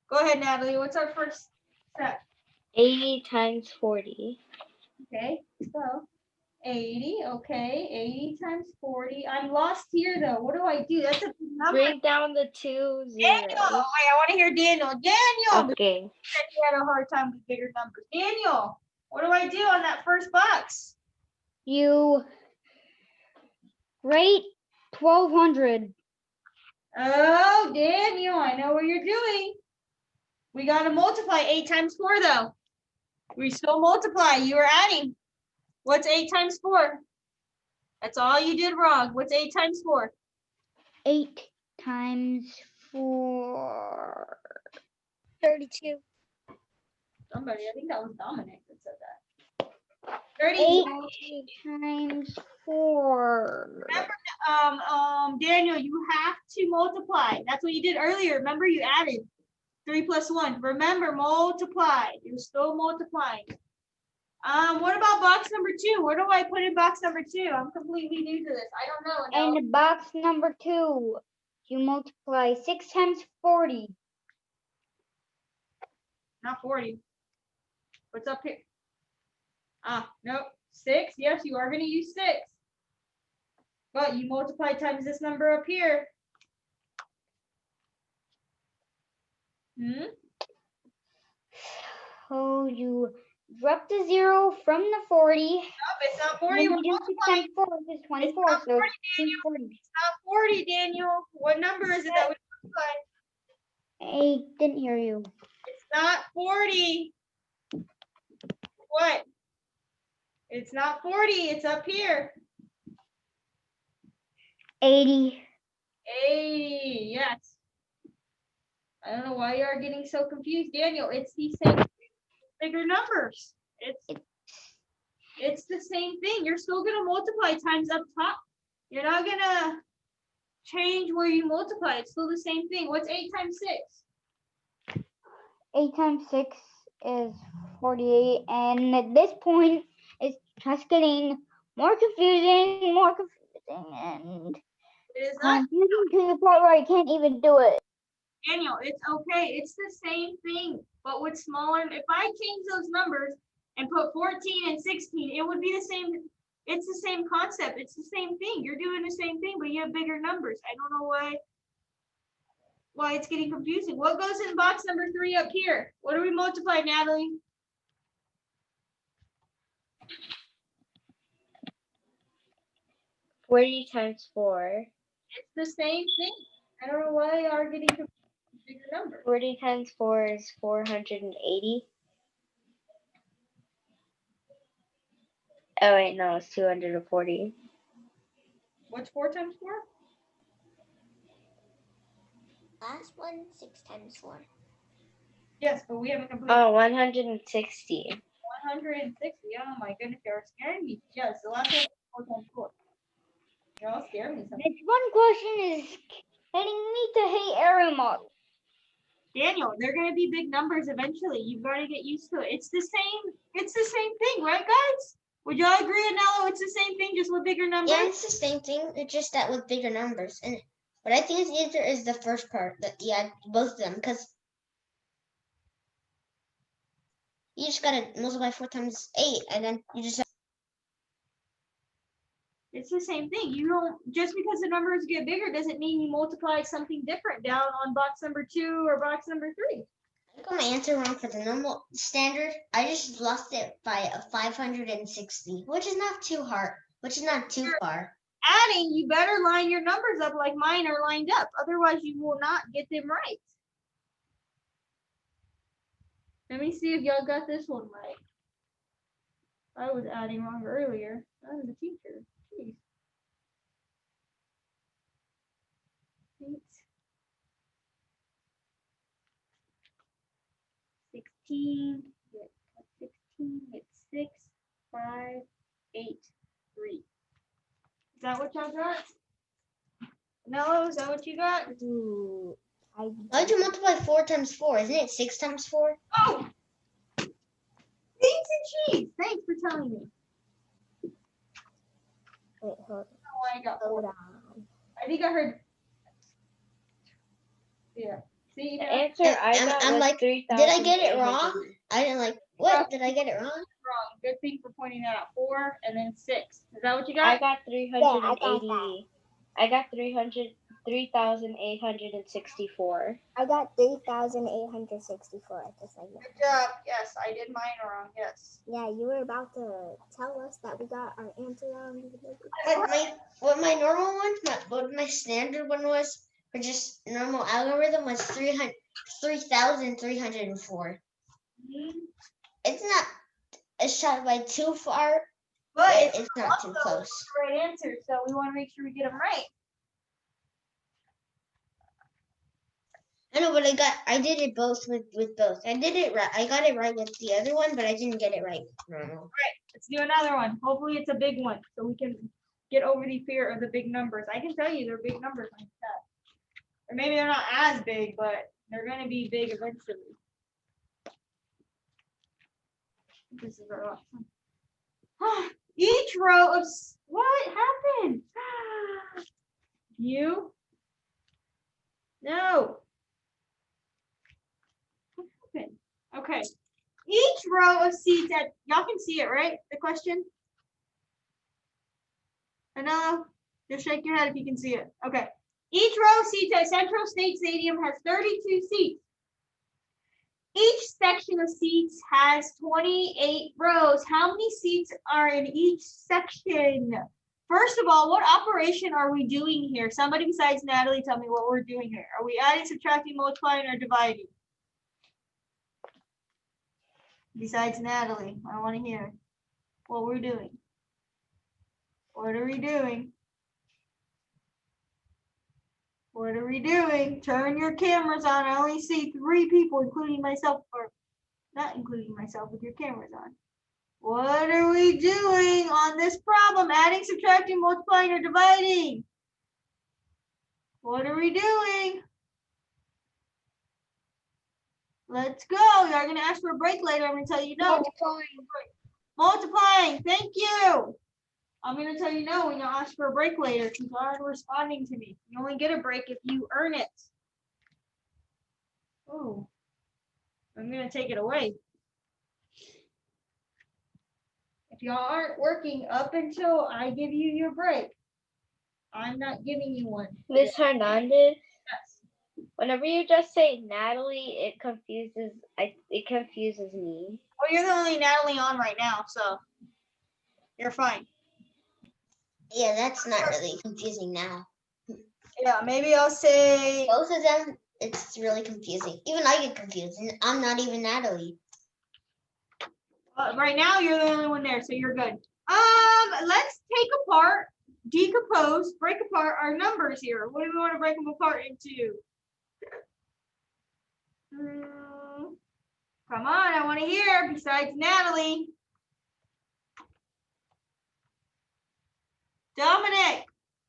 Go ahead, Natalie. What's our first step? 80 times 40. Okay, so 80. Okay, 80 times 40. I'm lost here though. What do I do? That's a big number. Bring down the 2 zeros. Daniel, I want to hear Daniel. Daniel, Okay. said he had a hard time with bigger numbers. Daniel, what do I do on that first box? You rate 1200. Oh, Daniel, I know what you're doing. We got to multiply 8 times 4 though. We still multiply. You are adding. What's 8 times 4? That's all you did wrong. What's 8 times 4? 8 times 4. 32. Somebody, I think that was Dominic that said that. 30. 8 times 4. Remember, Daniel, you have to multiply. That's what you did earlier. Remember, you added 3 plus 1. Remember, multiply. You're still multiplying. What about box number 2? Where do I put in box number 2? I'm completely new to this. I don't know. And box number 2, you multiply 6 times 40. Not 40. What's up here? Nope. 6. Yes, you are going to use 6. But you multiply times this number up here. So you drop the 0 from the 40. Nope, it's not 40. Then We're you do 6 multiplying. times 4, which is 24. not So 40, 240. It's not 40, Daniel. What number is it that we multiply? I didn't hear you. It's not 40. What? It's not 40. It's up here. 80. 80. Yes. I don't know why you are getting so confused, Daniel. It's the same bigger numbers. It's the same thing. You're still gonna multiply times up top. You're not gonna change where you multiply. It's still the same thing. What's 8 times 6? 8 times 6 is 48. And at this point, it's just getting more confusing, and It is not, confusing to the point where I can't even do it. Daniel. It's okay. It's the same thing, but with smaller. If I change those numbers and put 14 and 16, it would be the same. It's the same concept. It's the same thing. You're doing the same thing, but you have bigger numbers. I don't know why it's getting confusing. What goes in box number 3 up here? What do we multiply, Natalie? $40 times 4. It's the same thing. I don't know why you are getting confused with bigger numbers. 40 times 4 is 480. Oh wait, no, it's 240. What's 4 times 4? Last one, 6 times 4. Yes, but we haven't completed. Oh, 160. 160. Oh my goodness, you're scaring me. Yes, the last one was 4 times 4. You're all scaring me. This one question is getting me to hate area model. Daniel, they're gonna be big numbers eventually. You've got to get used to it. It's the same thing, right, guys? Would y'all agree, Anello? It's the same thing, just with bigger numbers. Yeah, it's the same thing. It's just that with bigger numbers. And what I think is easier is the first part. That yeah, both of them, because you just gotta multiply 4 times 8, and then you just. It's the same thing. You don't, just because the numbers get bigger doesn't mean you multiply something different down on box number 2 or box number 3. I got my answer wrong for the normal standard. I just lost it by a 560, which is not too hard, which is not too far. Adding, you better line your numbers up like mine are lined up. Otherwise, you will not get them right. Let me see if y'all got this one right. I was adding wrong earlier. I was a teacher. Jeez. 8, 16, get 16, get 6, 5, 8, 3. Is that what y'all got? No, is that what you got? Ooh, Why'd you multiply 4 times 4? Isn't it 6 times 4? Oh! Thanks and cheese. Thanks for telling me. Wait, hold Oh, I got 4. on. I think I heard. Yeah. See, The you answer And I got I'm was like, 3,000. did I get it wrong? I didn't like, what? Did I get it wrong? wrong. Good thing for pointing that out. 4 and then 6. Is that what you I got? got Yeah, I got 380. I got 3,864. I got 3,864 just like that. Good job. Yes, I did mine wrong. Yes. Yeah, you were about to tell us that we got our answer wrong. What my normal one, what my standard one was, for just normal algorithm was 3,304. It's not a shot by too far, But but it's it's not too also close. the right answer, so we want to make sure we get them right. I know, but I did it both with both. I did it right. I got it right with the other one, but I didn't get it right with normal. Let's do another one. Hopefully it's a big one, so we can get over the fear of the big numbers. I can tell you they're big numbers like that. Or maybe they're not as big, but they're going to be big eventually. This is our last one. Each row of what happened? You? No. What happened? Okay. Each row of seats at, y'all can see it, right? The question? I know. Just shake your head if you can see it. Okay. Each row of seats at Central State Stadium has 32 seats. Each section of seats has 28 rows. How many seats are in each section? First of all, what operation are we doing here? Somebody besides Natalie, tell me what we're doing here. Are we adding, subtracting, multiplying, or dividing? Besides Natalie, I want to hear what we're doing. What are we doing? What are we doing? Turn your cameras on. I only see 3 people, including myself, or not including myself with your cameras on. What are we doing on this problem? Adding, subtracting, multiplying, or dividing? What are we doing? Let's go. You're going to ask for a break later. I'm going to tell you no. Multiplying. Thank you. I'm going to tell you no when you ask for a break later because you aren't responding to me. You only get a break if you earn it. Oh, I'm going to take it away. If y'all aren't working up until I give you your break. I'm not giving you one. Miss Hernandez, Yes. whenever you just say Natalie, it confuses me. Oh, you're the only Natalie on right now, so you're fine. Yeah, that's not really confusing now. Yeah, maybe I'll say. Both of them, it's really confusing. Even I get confused, and I'm not even Natalie. Right now, you're the only one there, so you're good. Let's take apart, decompose, break apart our numbers here. What do we want to break them apart into? Come on, I want to hear. Besides Natalie, Dominic,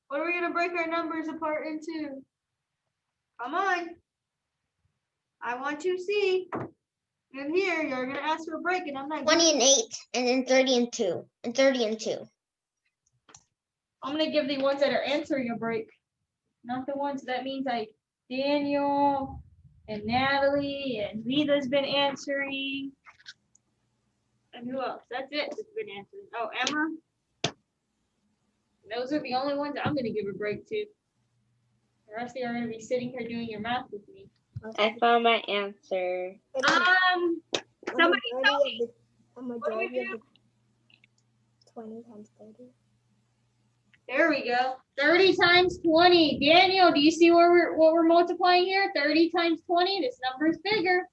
what are we gonna break our numbers apart into? Come on. I want to see. And here, you're gonna ask for a break, and I'm not. 20 and 8, and then 30 and 2, and 30 and 2. I'm gonna give the ones that are answering a break, not the ones that means like Daniel and Natalie and Vida's been answering. And who else? That's it that's been answering. Oh, Emma. Those are the only ones I'm gonna give a break to. The rest of you are gonna be sitting here doing your math with me. I found my answer. Somebody tell me. A do we majority do? of the 20 times 30. There we go. 30 times 20. Daniel, do you see what we're multiplying here? 30 times 20. This number is bigger.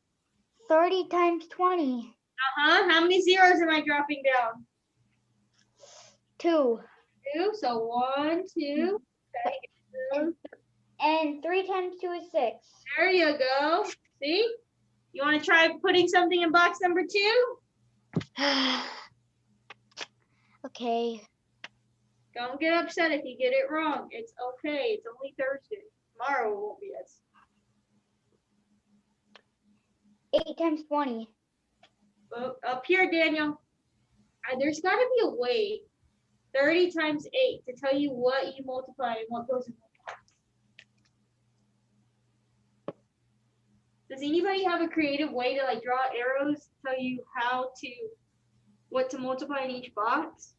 30 times 20. How many zeros am I dropping down? 2. 2. So 1, 2. Okay. And 3 times 2 is 6. There you go. See? You want to try putting something in box number 2? Okay. Don't get upset if you get it wrong. It's okay. It's only Thursday. Tomorrow won't be as. 8 times 20. Up here, Daniel. There's got to be a way. 30 times 8 to tell you what you multiply and what goes in the box. Does anybody have a creative way to like draw arrows to tell you what to multiply in each box?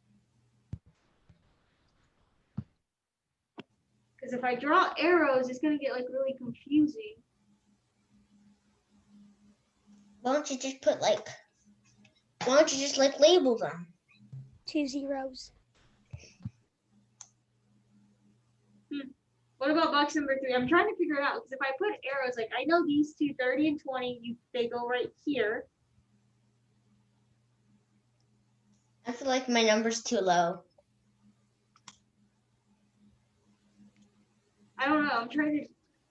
Because if I draw arrows, it's gonna get like really confusing. Why don't you just label them? 2 zeros. What about box number 3? I'm trying to figure it out because if I put arrows, like I know these two, 30 and 20, they go right here. I feel like my number's too low. I don't know. I'm trying to,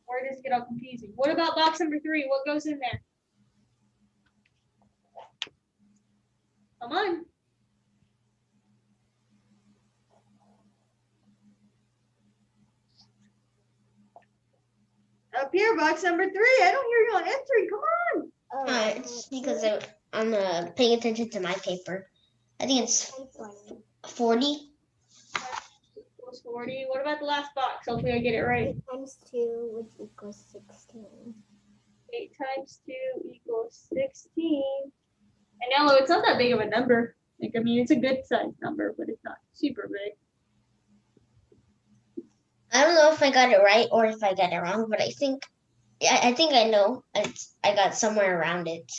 where does it get all confusing? What about box number 3? What goes in there? Come on. Up here, box number 3. I don't hear you on entry. Come on. It's because I'm paying attention to my paper. I think it's 40. Equals 40. What about the last box? Hopefully I get it right. 8 times 2, which equals 16. 8 times 2 equals 16. And Nello, it's not that big of a number. Like, I mean, it's a good size number, but it's not super big. I don't know if I got it right or if I got it wrong, but I think I know. I got somewhere around it.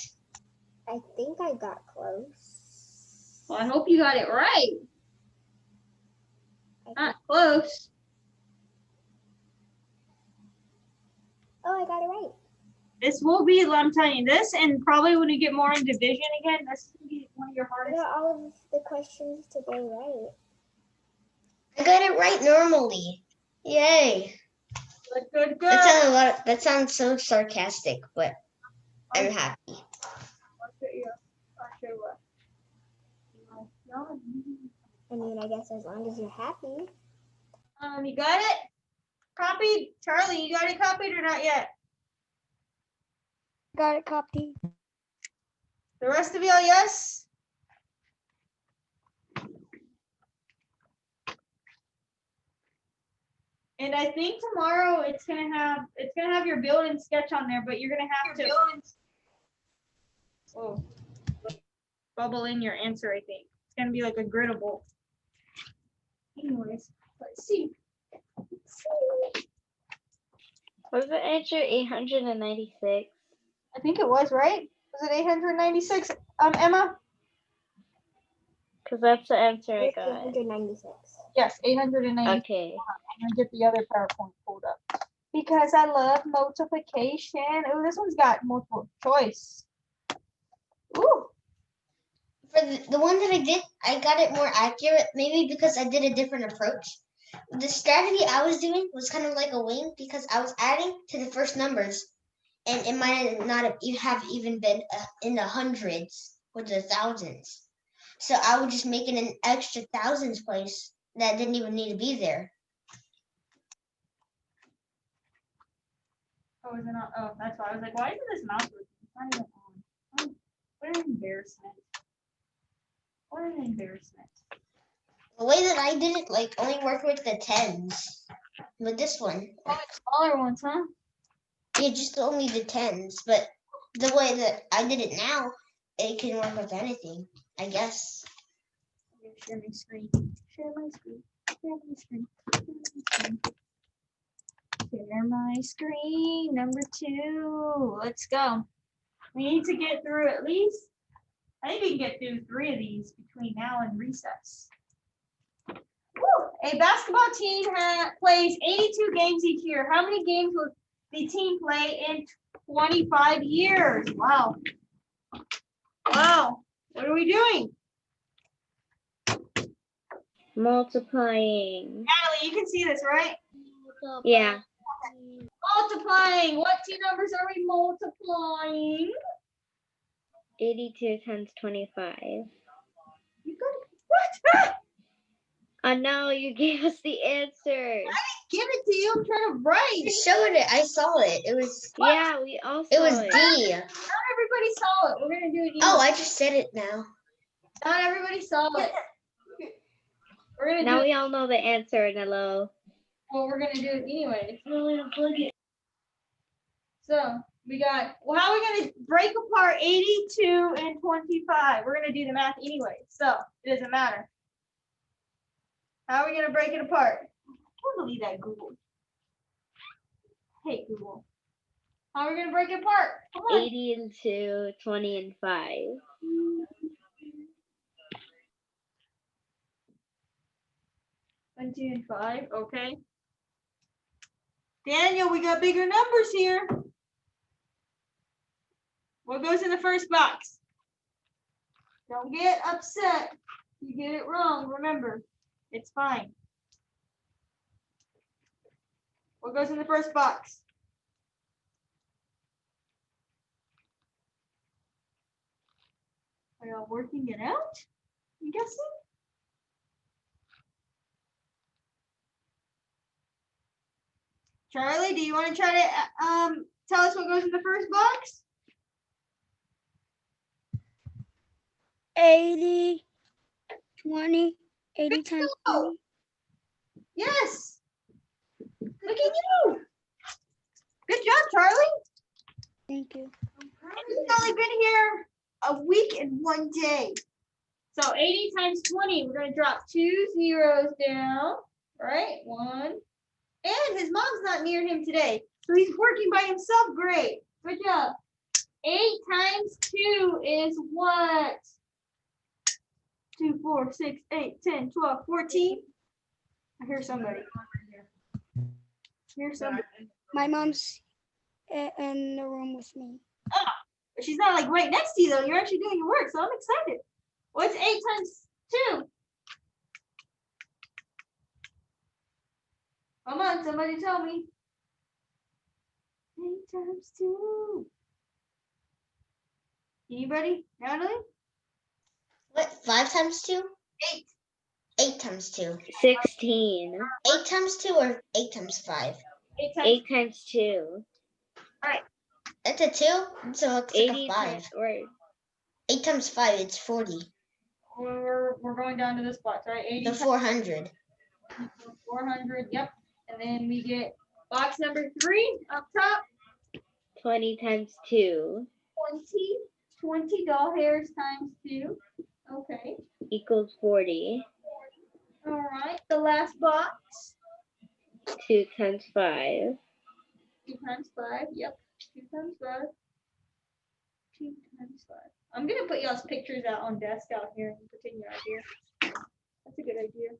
I think I got close. Well, I hope you got it right. Not close. Oh, I got it right. This will be, I'm telling you, this, and probably when you get more in division again, this is going to be one of your I hardest. got all of the questions today right. I got it right normally. Yay! Good, good, good. That sounds so sarcastic, but I'm happy. I'll show you. What. I mean, I guess as long as you're happy. You got it? Copied? Charlie, you got it copied or not yet? Got it copied. The rest of y'all, yes? And I think tomorrow it's gonna have your build and sketch on there, but you're gonna have to bubble in your answer, I think. It's gonna be like a griddable. Anyways, let's see. Was the answer 896? I think it was, right? Was it 896? Emma? Because that's the answer I got. 896. Yes, 890. Okay. I'm gonna get the other PowerPoint pulled up because I love multiplication. Oh, this one's got multiple choice. Ooh, For the one that I did, I got it more accurate, maybe because I did a different approach. The strategy I was doing was kind of like a wing because I was adding to the first numbers, and it might not have even been in the hundreds or the thousands. So I would just make it an extra thousands place that didn't even need to be there. oh, is it not? Oh, that's why I was like, why isn't this mouse working? It's not even on. Oh, what an embarrassment. What an embarrassment. The way that I did it, like, only worked with the tens. But this one, Smaller ones, huh? yeah, just only the tens. But the way that I did it now, it can work with anything, I guess. Share my screen. Share my screen. Share my screen. Share my screen. Number 2. Let's go. We need to get through at least. I think we can get through 3 of these between now and recess. Woo! A basketball team plays 82 games each year. How many games will the team play in 25 years? Wow. Wow. What are we doing? Multiplying. Natalie, you can see this, right? Yeah. Multiplying. What 2 numbers are we multiplying? 82 times 25. You got it. What? Oh no, you gave us the answer. Give it to you. I'm trying to write. You showed it. I saw it. It was Yeah, we all it saw was it. D. Not everybody saw it. We're gonna do it. Oh, I just said it now. Not everybody saw it. We're gonna Now do it. we all know the answer, Nello. Well, we're gonna do it anyways. So we got. Well, how are we gonna break apart 82 and 25? We're gonna do the math anyway, so it doesn't matter. How are we gonna break it apart? I can't believe that Google. Hey Google. How are we gonna break it apart? Come on. 80 and 2, 20 and 5. 20 and 5. Okay. Daniel, we got bigger numbers here. What goes in the first box? Don't get upset. You get it wrong. Remember, it's fine. What goes in the first box? Are y'all working it out? I'm guessing. Charlie, do you want to try to tell us what goes in the first box? 80, 20, 80 times 20. Yes. Look at you. Good job, Charlie. Thank you. You've only been here a week and 1 day. So 80 times 20, we're going to drop 2 zeros down, right? 1. And his mom's not near him today, so he's working by himself. Great. Good job. 8 times 2 is what? 2, 4, 6, 8, 10, 12, 14. I hear somebody. Here's somebody. My mom's in the room with me. But she's not like right next to you though. You're actually doing your work, so I'm excited. What's 8 times 2? Come on, somebody tell me. 8 times 2. Anybody? Natalie? What? 5 times 2? 8. 8 times 2. 16. 8 times 2 or 8 times 5? 8 times 8 times 2. That's a 2? So it's like 80 a 5. times, or 8 times 5, it's 40. We're going down to this box, right? 80 The times 400. 400. Yep. And then we get box number 3 up top. 20 times 2. 20 doll hairs times 2. Okay. equals 40. All right, the last box. 2 times 5. 2 times 5. Yep. 2 times 5. 2 times 5. I'm gonna put y'all's pictures out on desk out here and pretend you're out here. That's a good idea.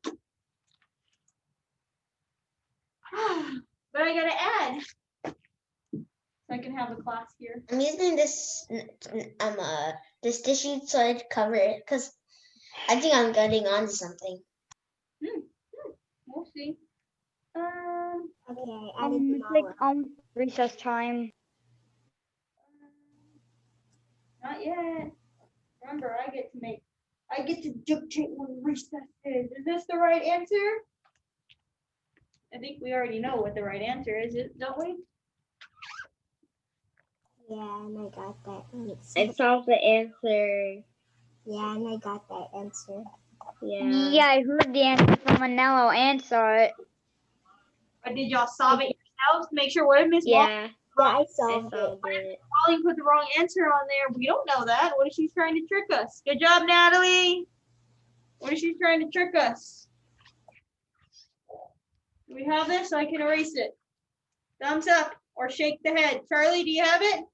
But I gotta add. So I can have a class here. I'm using this this tissue so I cover it because I think I'm getting onto something. We'll see. Okay, I added It's like recess time. Not yet. Remember, I get to dictate when recess is. Is this the right answer? I think we already know what the right answer is, don't we? Yeah, and I got that. Let me I see. solved the answer. Yeah, and I got that answer. Yeah. Yeah, I heard the answer from Manello and saw it. Or did y'all solve it yourselves? Make sure what if Miss Yeah, Yeah, I I solved it. solved it. Molly put the wrong answer on there? We don't know that. What if she's trying to trick us? Good job, Natalie. What if she's trying to trick us? Do we have this? So I can erase it. Thumbs up or shake the head. Charlie, do you have it?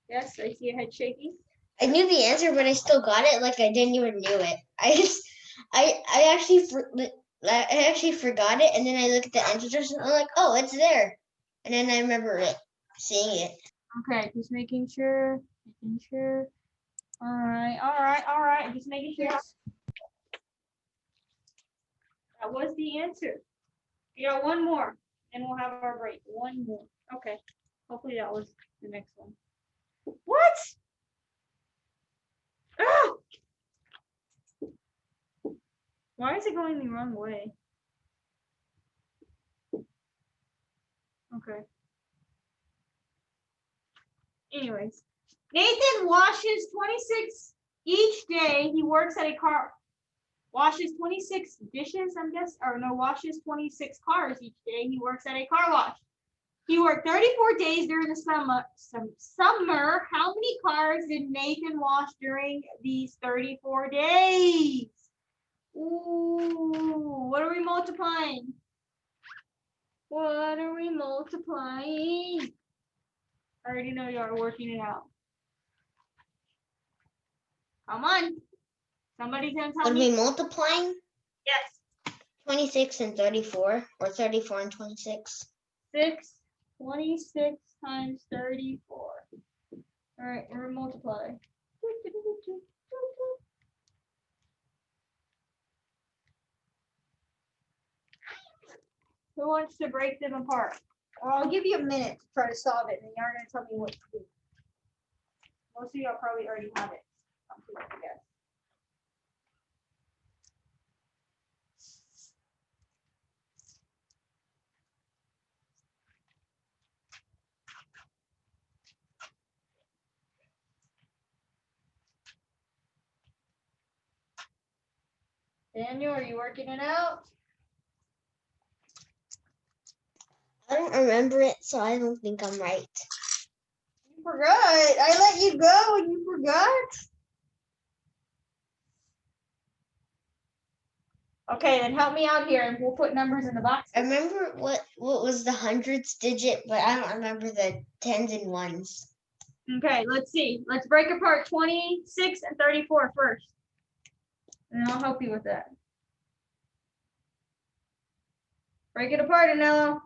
Yes, I see a head shaking. I knew the answer, but I still got it like I didn't even knew it. I actually forgot it, and then I look at the answers and I'm like, oh, it's there, and then I remember it, seeing it. Okay, just making sure. All right. Just making sure. That was the answer. We got one more, and we'll have our break. One more. Okay. Hopefully that was the next one. What? Ah! Why is it going the wrong way? Okay. Anyways, Nathan washes 26 each day. He works at a car. Washes 26 dishes, I'm guessing, or no, washes 26 cars each day. He works at a car wash. He worked 34 days during the summer. How many cars did Nathan wash during these 34 days? Ooh, what are we multiplying? What are we multiplying? I already know you are working it out. Come on. Somebody's gonna tell Would me. we multiplying Yes. 26 and 34, or 34 and 26? 26 times 34. All right, we're multiplying. Who wants to break them apart? Well, I'll give you a minute to try to solve it, and you're gonna tell me what to do. Most of y'all probably already have it. I'm gonna guess. Daniel, are you working it out? I don't remember it, so I don't think I'm right. You forgot. I let you go and you forgot. Okay, then help me out here and we'll put numbers in the box. I remember what was the hundreds digit, but I don't remember the tens and ones. Okay, let's see. Let's break apart 26 and 34 first. And I'll help you with that. Break it apart, Anello.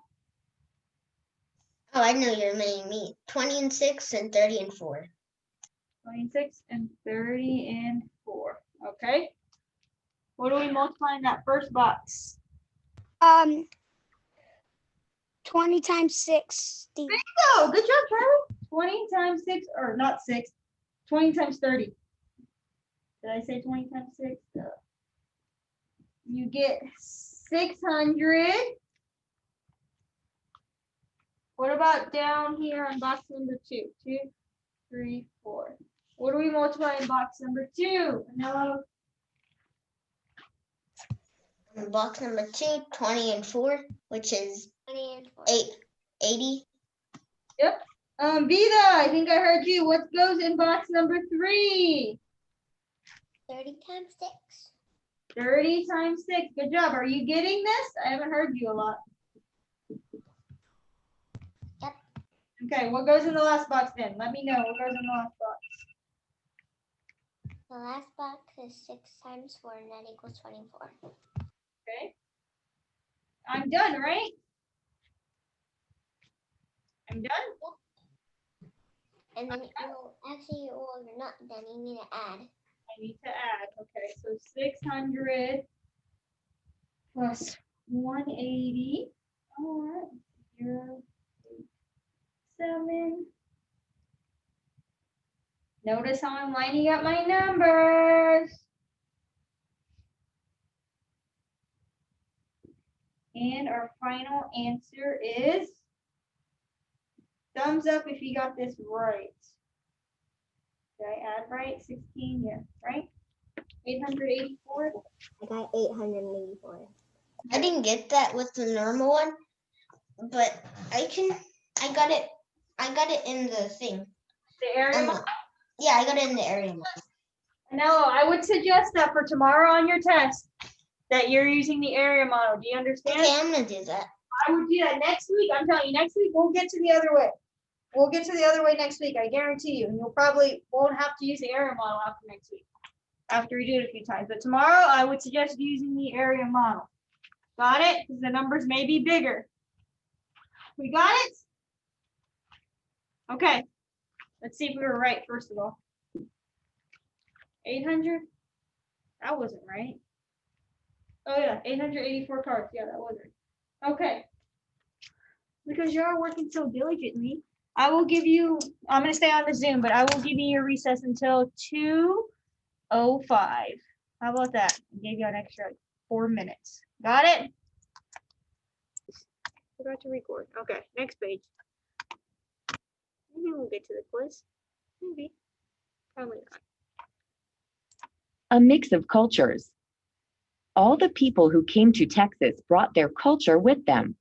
Oh, I know you're meaning me. 20 and 6 and 30 and 4. 26 and 30 and 4. Okay. What do we multiply in that first box? 20 times 60. Oh, good job, Charlie. 20 times 6, or not 6, 20 times 30. Did I say 20 times 6? You get 600. What about down here on box number 2? 2, 3, 4. What do we multiply in box number 2? No. In box number 2, 20 and 4, which is 20 and 4. 80. Vida, I think I heard you. What goes in box number 3? 30 times 6. 30 times 6. Good job. Are you getting this? I haven't heard you a lot. Yep. Okay, what goes in the last box then? Let me know what goes in the last box. The last box is 6 times 4, and that equals 24. Okay. I'm done, right? I'm done? And then well, you're not done. You need to add. I need to add. Okay, so 600 plus 180. All right. 0, 8, 7. Notice how I'm lining up my numbers. And our final answer is thumbs up if you got this right. Did I add right? 16, yeah, right? 884. I got 884. I didn't get that with the normal one, but I got it in the thing. The area model. Yeah, I got it in the area model. No, I would suggest that for tomorrow on your test, that you're using the area model. Do you understand? Okay, I'm gonna do that. I would do that next week. I'm telling you, next week we'll get to the other way. We'll get to the other way next week. I guarantee you. And you'll probably won't have to use the area model after next week, after we do it a few times. But tomorrow, I would suggest using the area model. Got it? Because the numbers may be bigger. We got it? Okay. Let's see if we were right, first of all. 800? That wasn't right. Oh yeah, 884 cards. Yeah, that was right. Okay. Because you are working so diligently, I will give you, I'm going to stay on the Zoom, but I will give you your recess until 2:05. How about that? I gave you an extra 4 minutes. Got it? Forgot to record. Okay, next page. Maybe we'll get to the quiz. Maybe. Probably not. A mix of cultures. All the people who came to Texas brought their culture with them.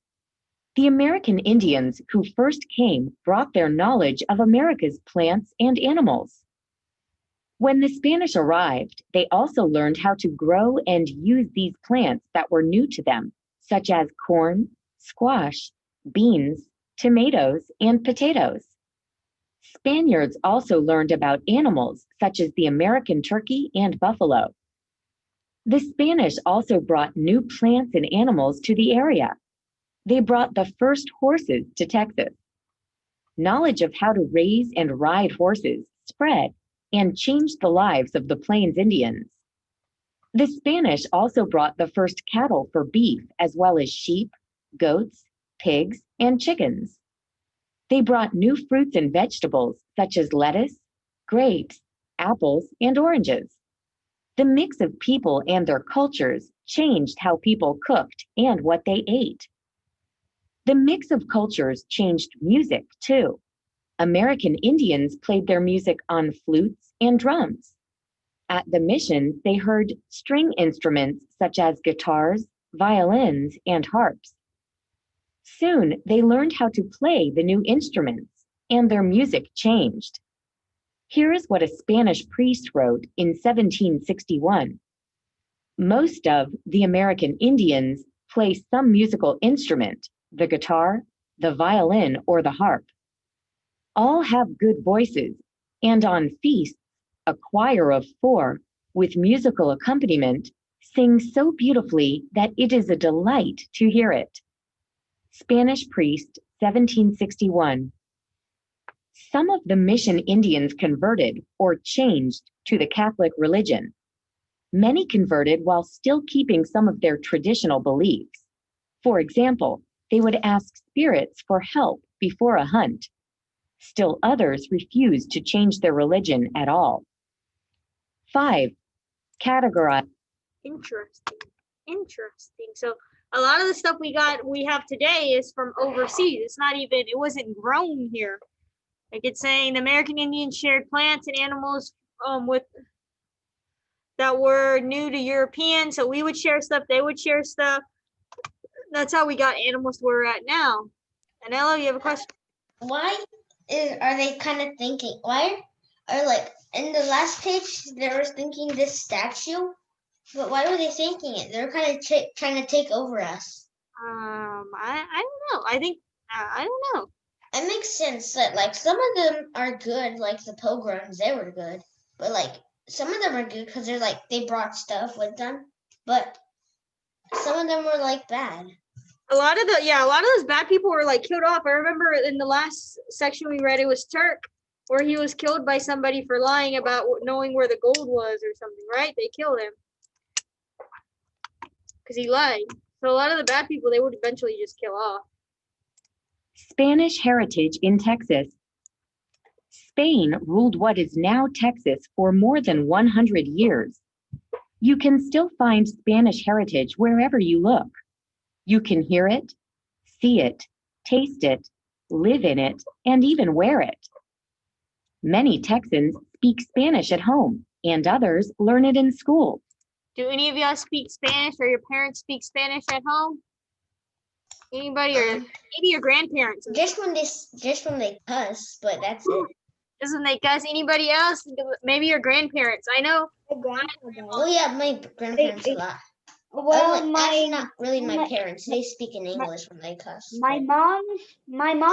The American Indians who first came brought their knowledge of America's plants and animals. When the Spanish arrived, they also learned how to grow and use these plants that were new to them, such as corn, squash, beans, tomatoes, and potatoes. Spaniards also learned about animals such as the American turkey and buffalo. The Spanish also brought new plants and animals to the area. They brought the first horses to Texas. Knowledge of how to raise and ride horses spread and changed the lives of the Plains Indians. The Spanish also brought the first cattle for beef, as well as sheep, goats, pigs, and chickens. They brought new fruits and vegetables such as lettuce, grapes, apples, and oranges. The mix of people and their cultures changed how people cooked and what they ate. The mix of cultures changed music too. American Indians played their music on flutes and drums. At the mission, they heard string instruments such as guitars, violins, and harps. Soon, they learned how to play the new instruments, and their music changed. Here is what a Spanish priest wrote in 1761. Most of the American Indians play some musical instrument, the guitar, the violin, or the harp. All have good voices, and on feasts, a choir of 4 with musical accompaniment sings so beautifully that it is a delight to hear it. Spanish priest, 1761. Some of the mission Indians converted or changed to the Catholic religion. Many converted while still keeping some of their traditional beliefs. For example, they would ask spirits for help before a hunt. Still others refused to change their religion at all. 5. Categorize. Interesting. Interesting. So a lot of the stuff we have today is from overseas. It's not even, it wasn't grown here. Like it's saying the American Indians shared plants and animals with that were new to Europeans. So we would share stuff, they would share stuff. That's how we got animals to where we're at now. Anello, you have a question? Why are they kind of thinking? Why are like in the last page they were thinking this statue, but why were they thinking it? They're kind of trying to take over us. I don't know. I think I don't know. It makes sense that like some of them are good, like the pilgrims, they were good, but like some of them are good because they're like they brought stuff with them, but some of them were like bad. A lot of those bad people were like killed off. I remember in the last section we read, it was Turk, where he was killed by somebody for lying about knowing where the gold was or something, right? They killed him because he lied. So a lot of the bad people, they would eventually just kill off. Spanish heritage in Texas. Spain ruled what is now Texas for more than 100 years. You can still find Spanish heritage wherever you look. You can hear it, see it, taste it, live in it, and even wear it. Many Texans speak Spanish at home, and others learn it in school. Do any of y'all speak Spanish, or your parents speak Spanish at home? Anybody, or maybe your grandparents? Just when they cuss, but that's it. Doesn't they cuss? Anybody else? Maybe your grandparents. I know. Oh yeah, my grandparents a lot. Well, Actually, not really my my- parents. They speak in English when they cuss. my mom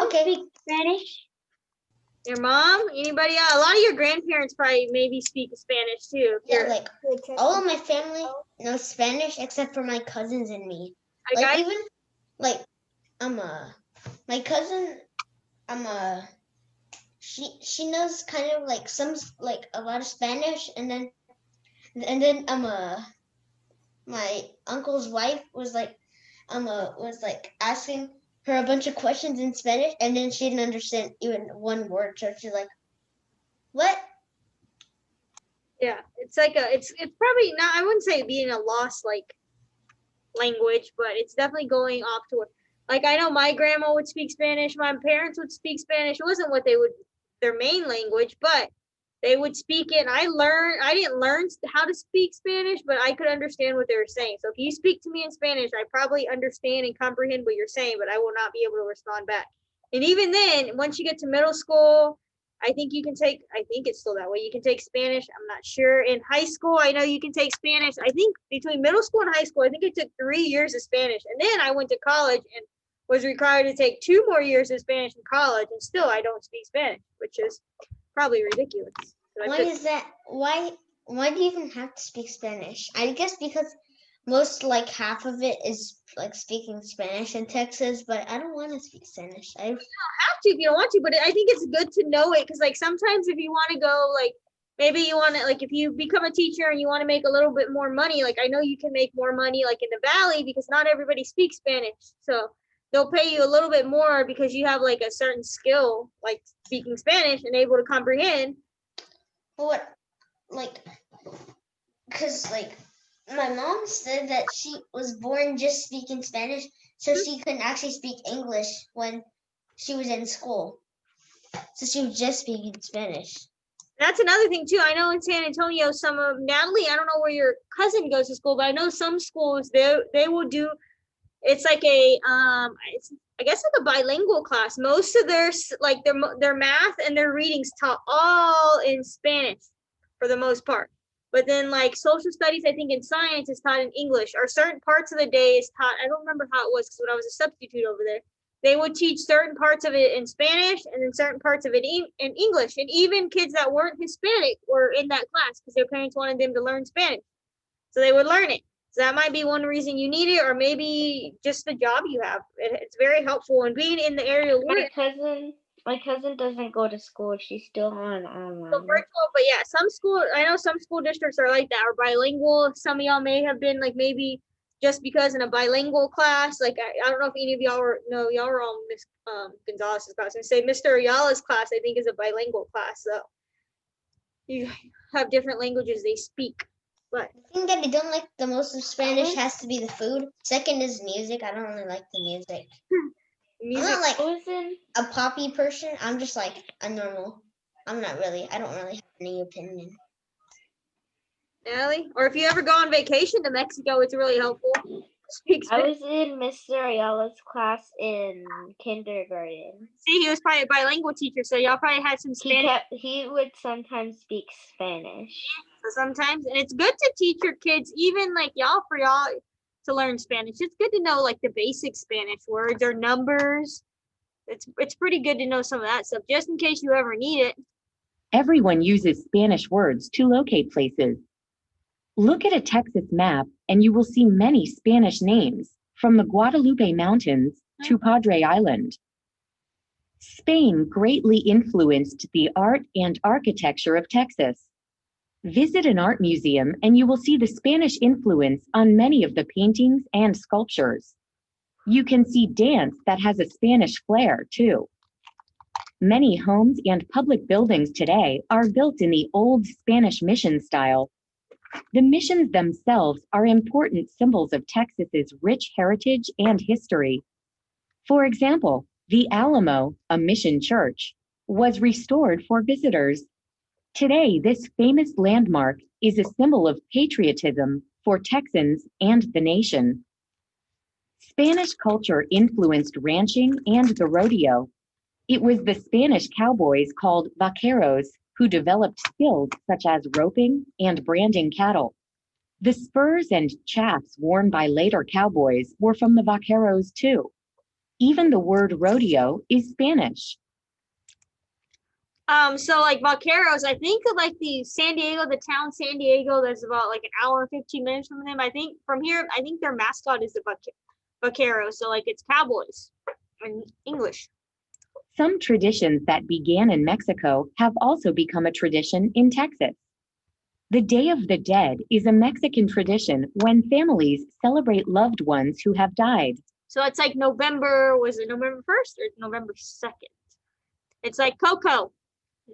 Okay. speaks Spanish. Your mom? Anybody else? A lot of your grandparents probably maybe speak Spanish too. Yeah, like all of my family knows Spanish except for my cousins and me. Like even like my cousin she knows kind of like some like a lot of Spanish, and then my uncle's wife was like asking her a bunch of questions in Spanish, and then she didn't understand even one word, so she's like, what? Yeah, it's like it's probably not. I wouldn't say being a lost like language, but it's definitely going off to it. Like I know my grandma would speak Spanish, my parents would speak Spanish. It wasn't what they would their main language, but they would speak it. And I didn't learn how to speak Spanish, but I could understand what they were saying. So if you speak to me in Spanish, I probably understand and comprehend what you're saying, but I will not be able to respond back. And even then, once you get to middle school, I think it's still that way. You can take Spanish. I'm not sure. In high school, I know you can take Spanish. I think between middle school and high school, I think it took 3 years of Spanish. And then I went to college and was required to take 2 more years of Spanish in college. And still I don't speak Spanish, which is probably ridiculous. Why is that? Why do you even have to speak Spanish? I guess because most like half of it is like speaking Spanish in Texas, but I don't want to speak Spanish. Have to if you don't want to, but I think it's good to know it, because like sometimes if you want to go like maybe you want to like if you become a teacher and you want to make a little bit more money, like I know you can make more money like in the valley because not everybody speaks Spanish, so they'll pay you a little bit more because you have like a certain skill like speaking Spanish and able to comprehend. What like because like my mom said that she was born just speaking Spanish, so she couldn't actually speak English when she was in school. So she was just speaking Spanish. That's another thing too. I know in San Antonio, some of Natalie, I don't know where your cousin goes to school, but I know some schools they will do. It's like a I guess like a bilingual class. Most of their math and their readings taught all in Spanish for the most part. But then like social studies, I think in science is taught in English, or certain parts of the day is taught. I don't remember how it was because when I was a substitute over there, they would teach certain parts of it in Spanish and then certain parts of it in English. And even kids that weren't Hispanic were in that class because their parents wanted them to learn Spanish. So they would learn it. So that might be one reason you need it, or maybe just the job you have. It's very helpful. And being in the area, My cousin doesn't go to school. She's still on online. Virtual, but yeah, I know some school districts are like that, or bilingual. Some of y'all may have been like maybe just because in a bilingual class. Like I don't know if any of y'all were on Miss Gonzalez's class. And say Mr. Ayala's class, I think, is a bilingual class. So you have different languages they speak. But the thing that I don't like the most of Spanish has to be the food. Second is music. I don't really like the music. I'm not like a poppy person. I'm just like a normal. I don't really have any opinion. Natalie, or if you ever go on vacation to Mexico, it's really helpful. speak I Spanish. was in Mr. Ayala's class in kindergarten. See, he was probably a bilingual teacher, so y'all probably had some Spanish. He would sometimes speak Spanish. So sometimes, and it's good to teach your kids, even like for y'all to learn Spanish. It's good to know like the basic Spanish words or numbers. It's pretty good to know some of that stuff, just in case you ever need it. Everyone uses Spanish words to locate places. Look at a Texas map and you will see many Spanish names, from the Guadalupe Mountains to Padre Island. Spain greatly influenced the art and architecture of Texas. Visit an art museum and you will see the Spanish influence on many of the paintings and sculptures. You can see dance that has a Spanish flair too. Many homes and public buildings today are built in the old Spanish mission style. The missions themselves are important symbols of Texas's rich heritage and history. For example, the Alamo, a mission church, was restored for visitors. Today, this famous landmark is a symbol of patriotism for Texans and the nation. Spanish culture influenced ranching and the rodeo. It was the Spanish cowboys called vaqueros who developed skills such as roping and branding cattle. The spurs and chaps worn by later cowboys were from the vaqueros too. Even the word rodeo is Spanish. So like vaqueros, I think of like the town San Diego, that's about like an hour and 15 minutes from them. I think from here, I think their mascot is the vaqueros. So like it's cowboys in English. Some traditions that began in Mexico have also become a tradition in Texas. The Day of the Dead is a Mexican tradition when families celebrate loved ones who have died. So it's like was it November 1st or November 2nd? It's like Coco.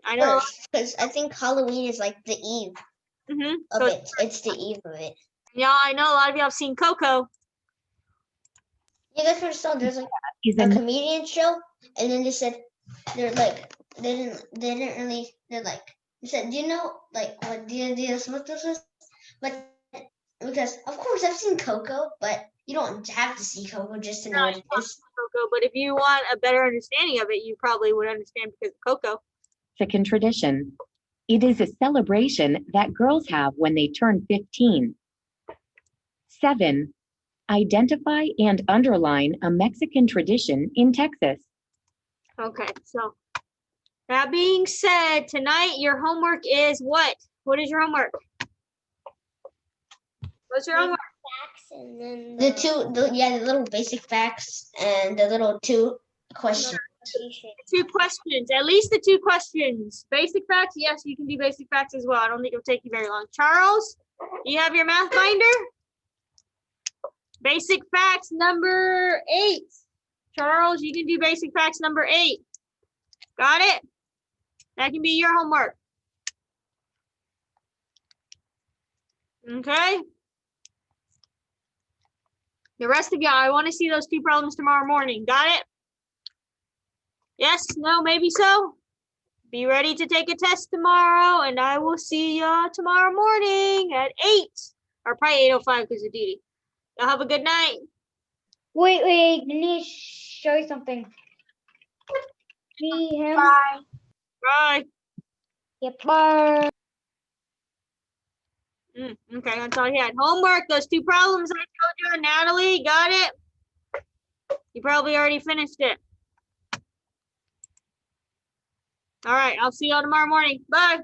I know. Because I think Halloween is like the eve of So it. It's the eve of it. yeah, I know a lot of y'all have seen Coco. Yeah, that's what I saw. There's like Is a a comedian show, and then they said they're like they didn't really they're like they said, do you know like what Dia de los Muertos is? But because of course I've seen Coco, but you don't have to see Coco just to know what it is. Coco, but if you want a better understanding of it, you probably would understand because of Coco. Mexican tradition. It is a celebration that girls have when they turn 15. 7. Identify and underline a Mexican tradition in Texas. Okay, so that being said, tonight your homework is what? What is your homework? What's your homework? Facts and then The little basic facts and the little 2 questions. 2 questions, at least the 2 questions. Basic facts, yes, you can do basic facts as well. I don't think it'll take you very long. Charles, you have your math binder? Basic facts number 8. Charles, you can do basic facts number 8. Got it? That can be your homework. Okay. The rest of y'all, I want to see those 2 problems tomorrow morning. Got it? Yes, no, maybe so. Be ready to take a test tomorrow, and I will see y'all tomorrow morning at 8, or probably 8:05 because of duty. Y'all have a good night. Wait, I need to show you something. See him? Bye. Yep. Bye. Okay, that's all he had. Homework, those 2 problems I told you, Natalie, got it? You probably already finished it. All right, I'll see y'all tomorrow morning. Bye.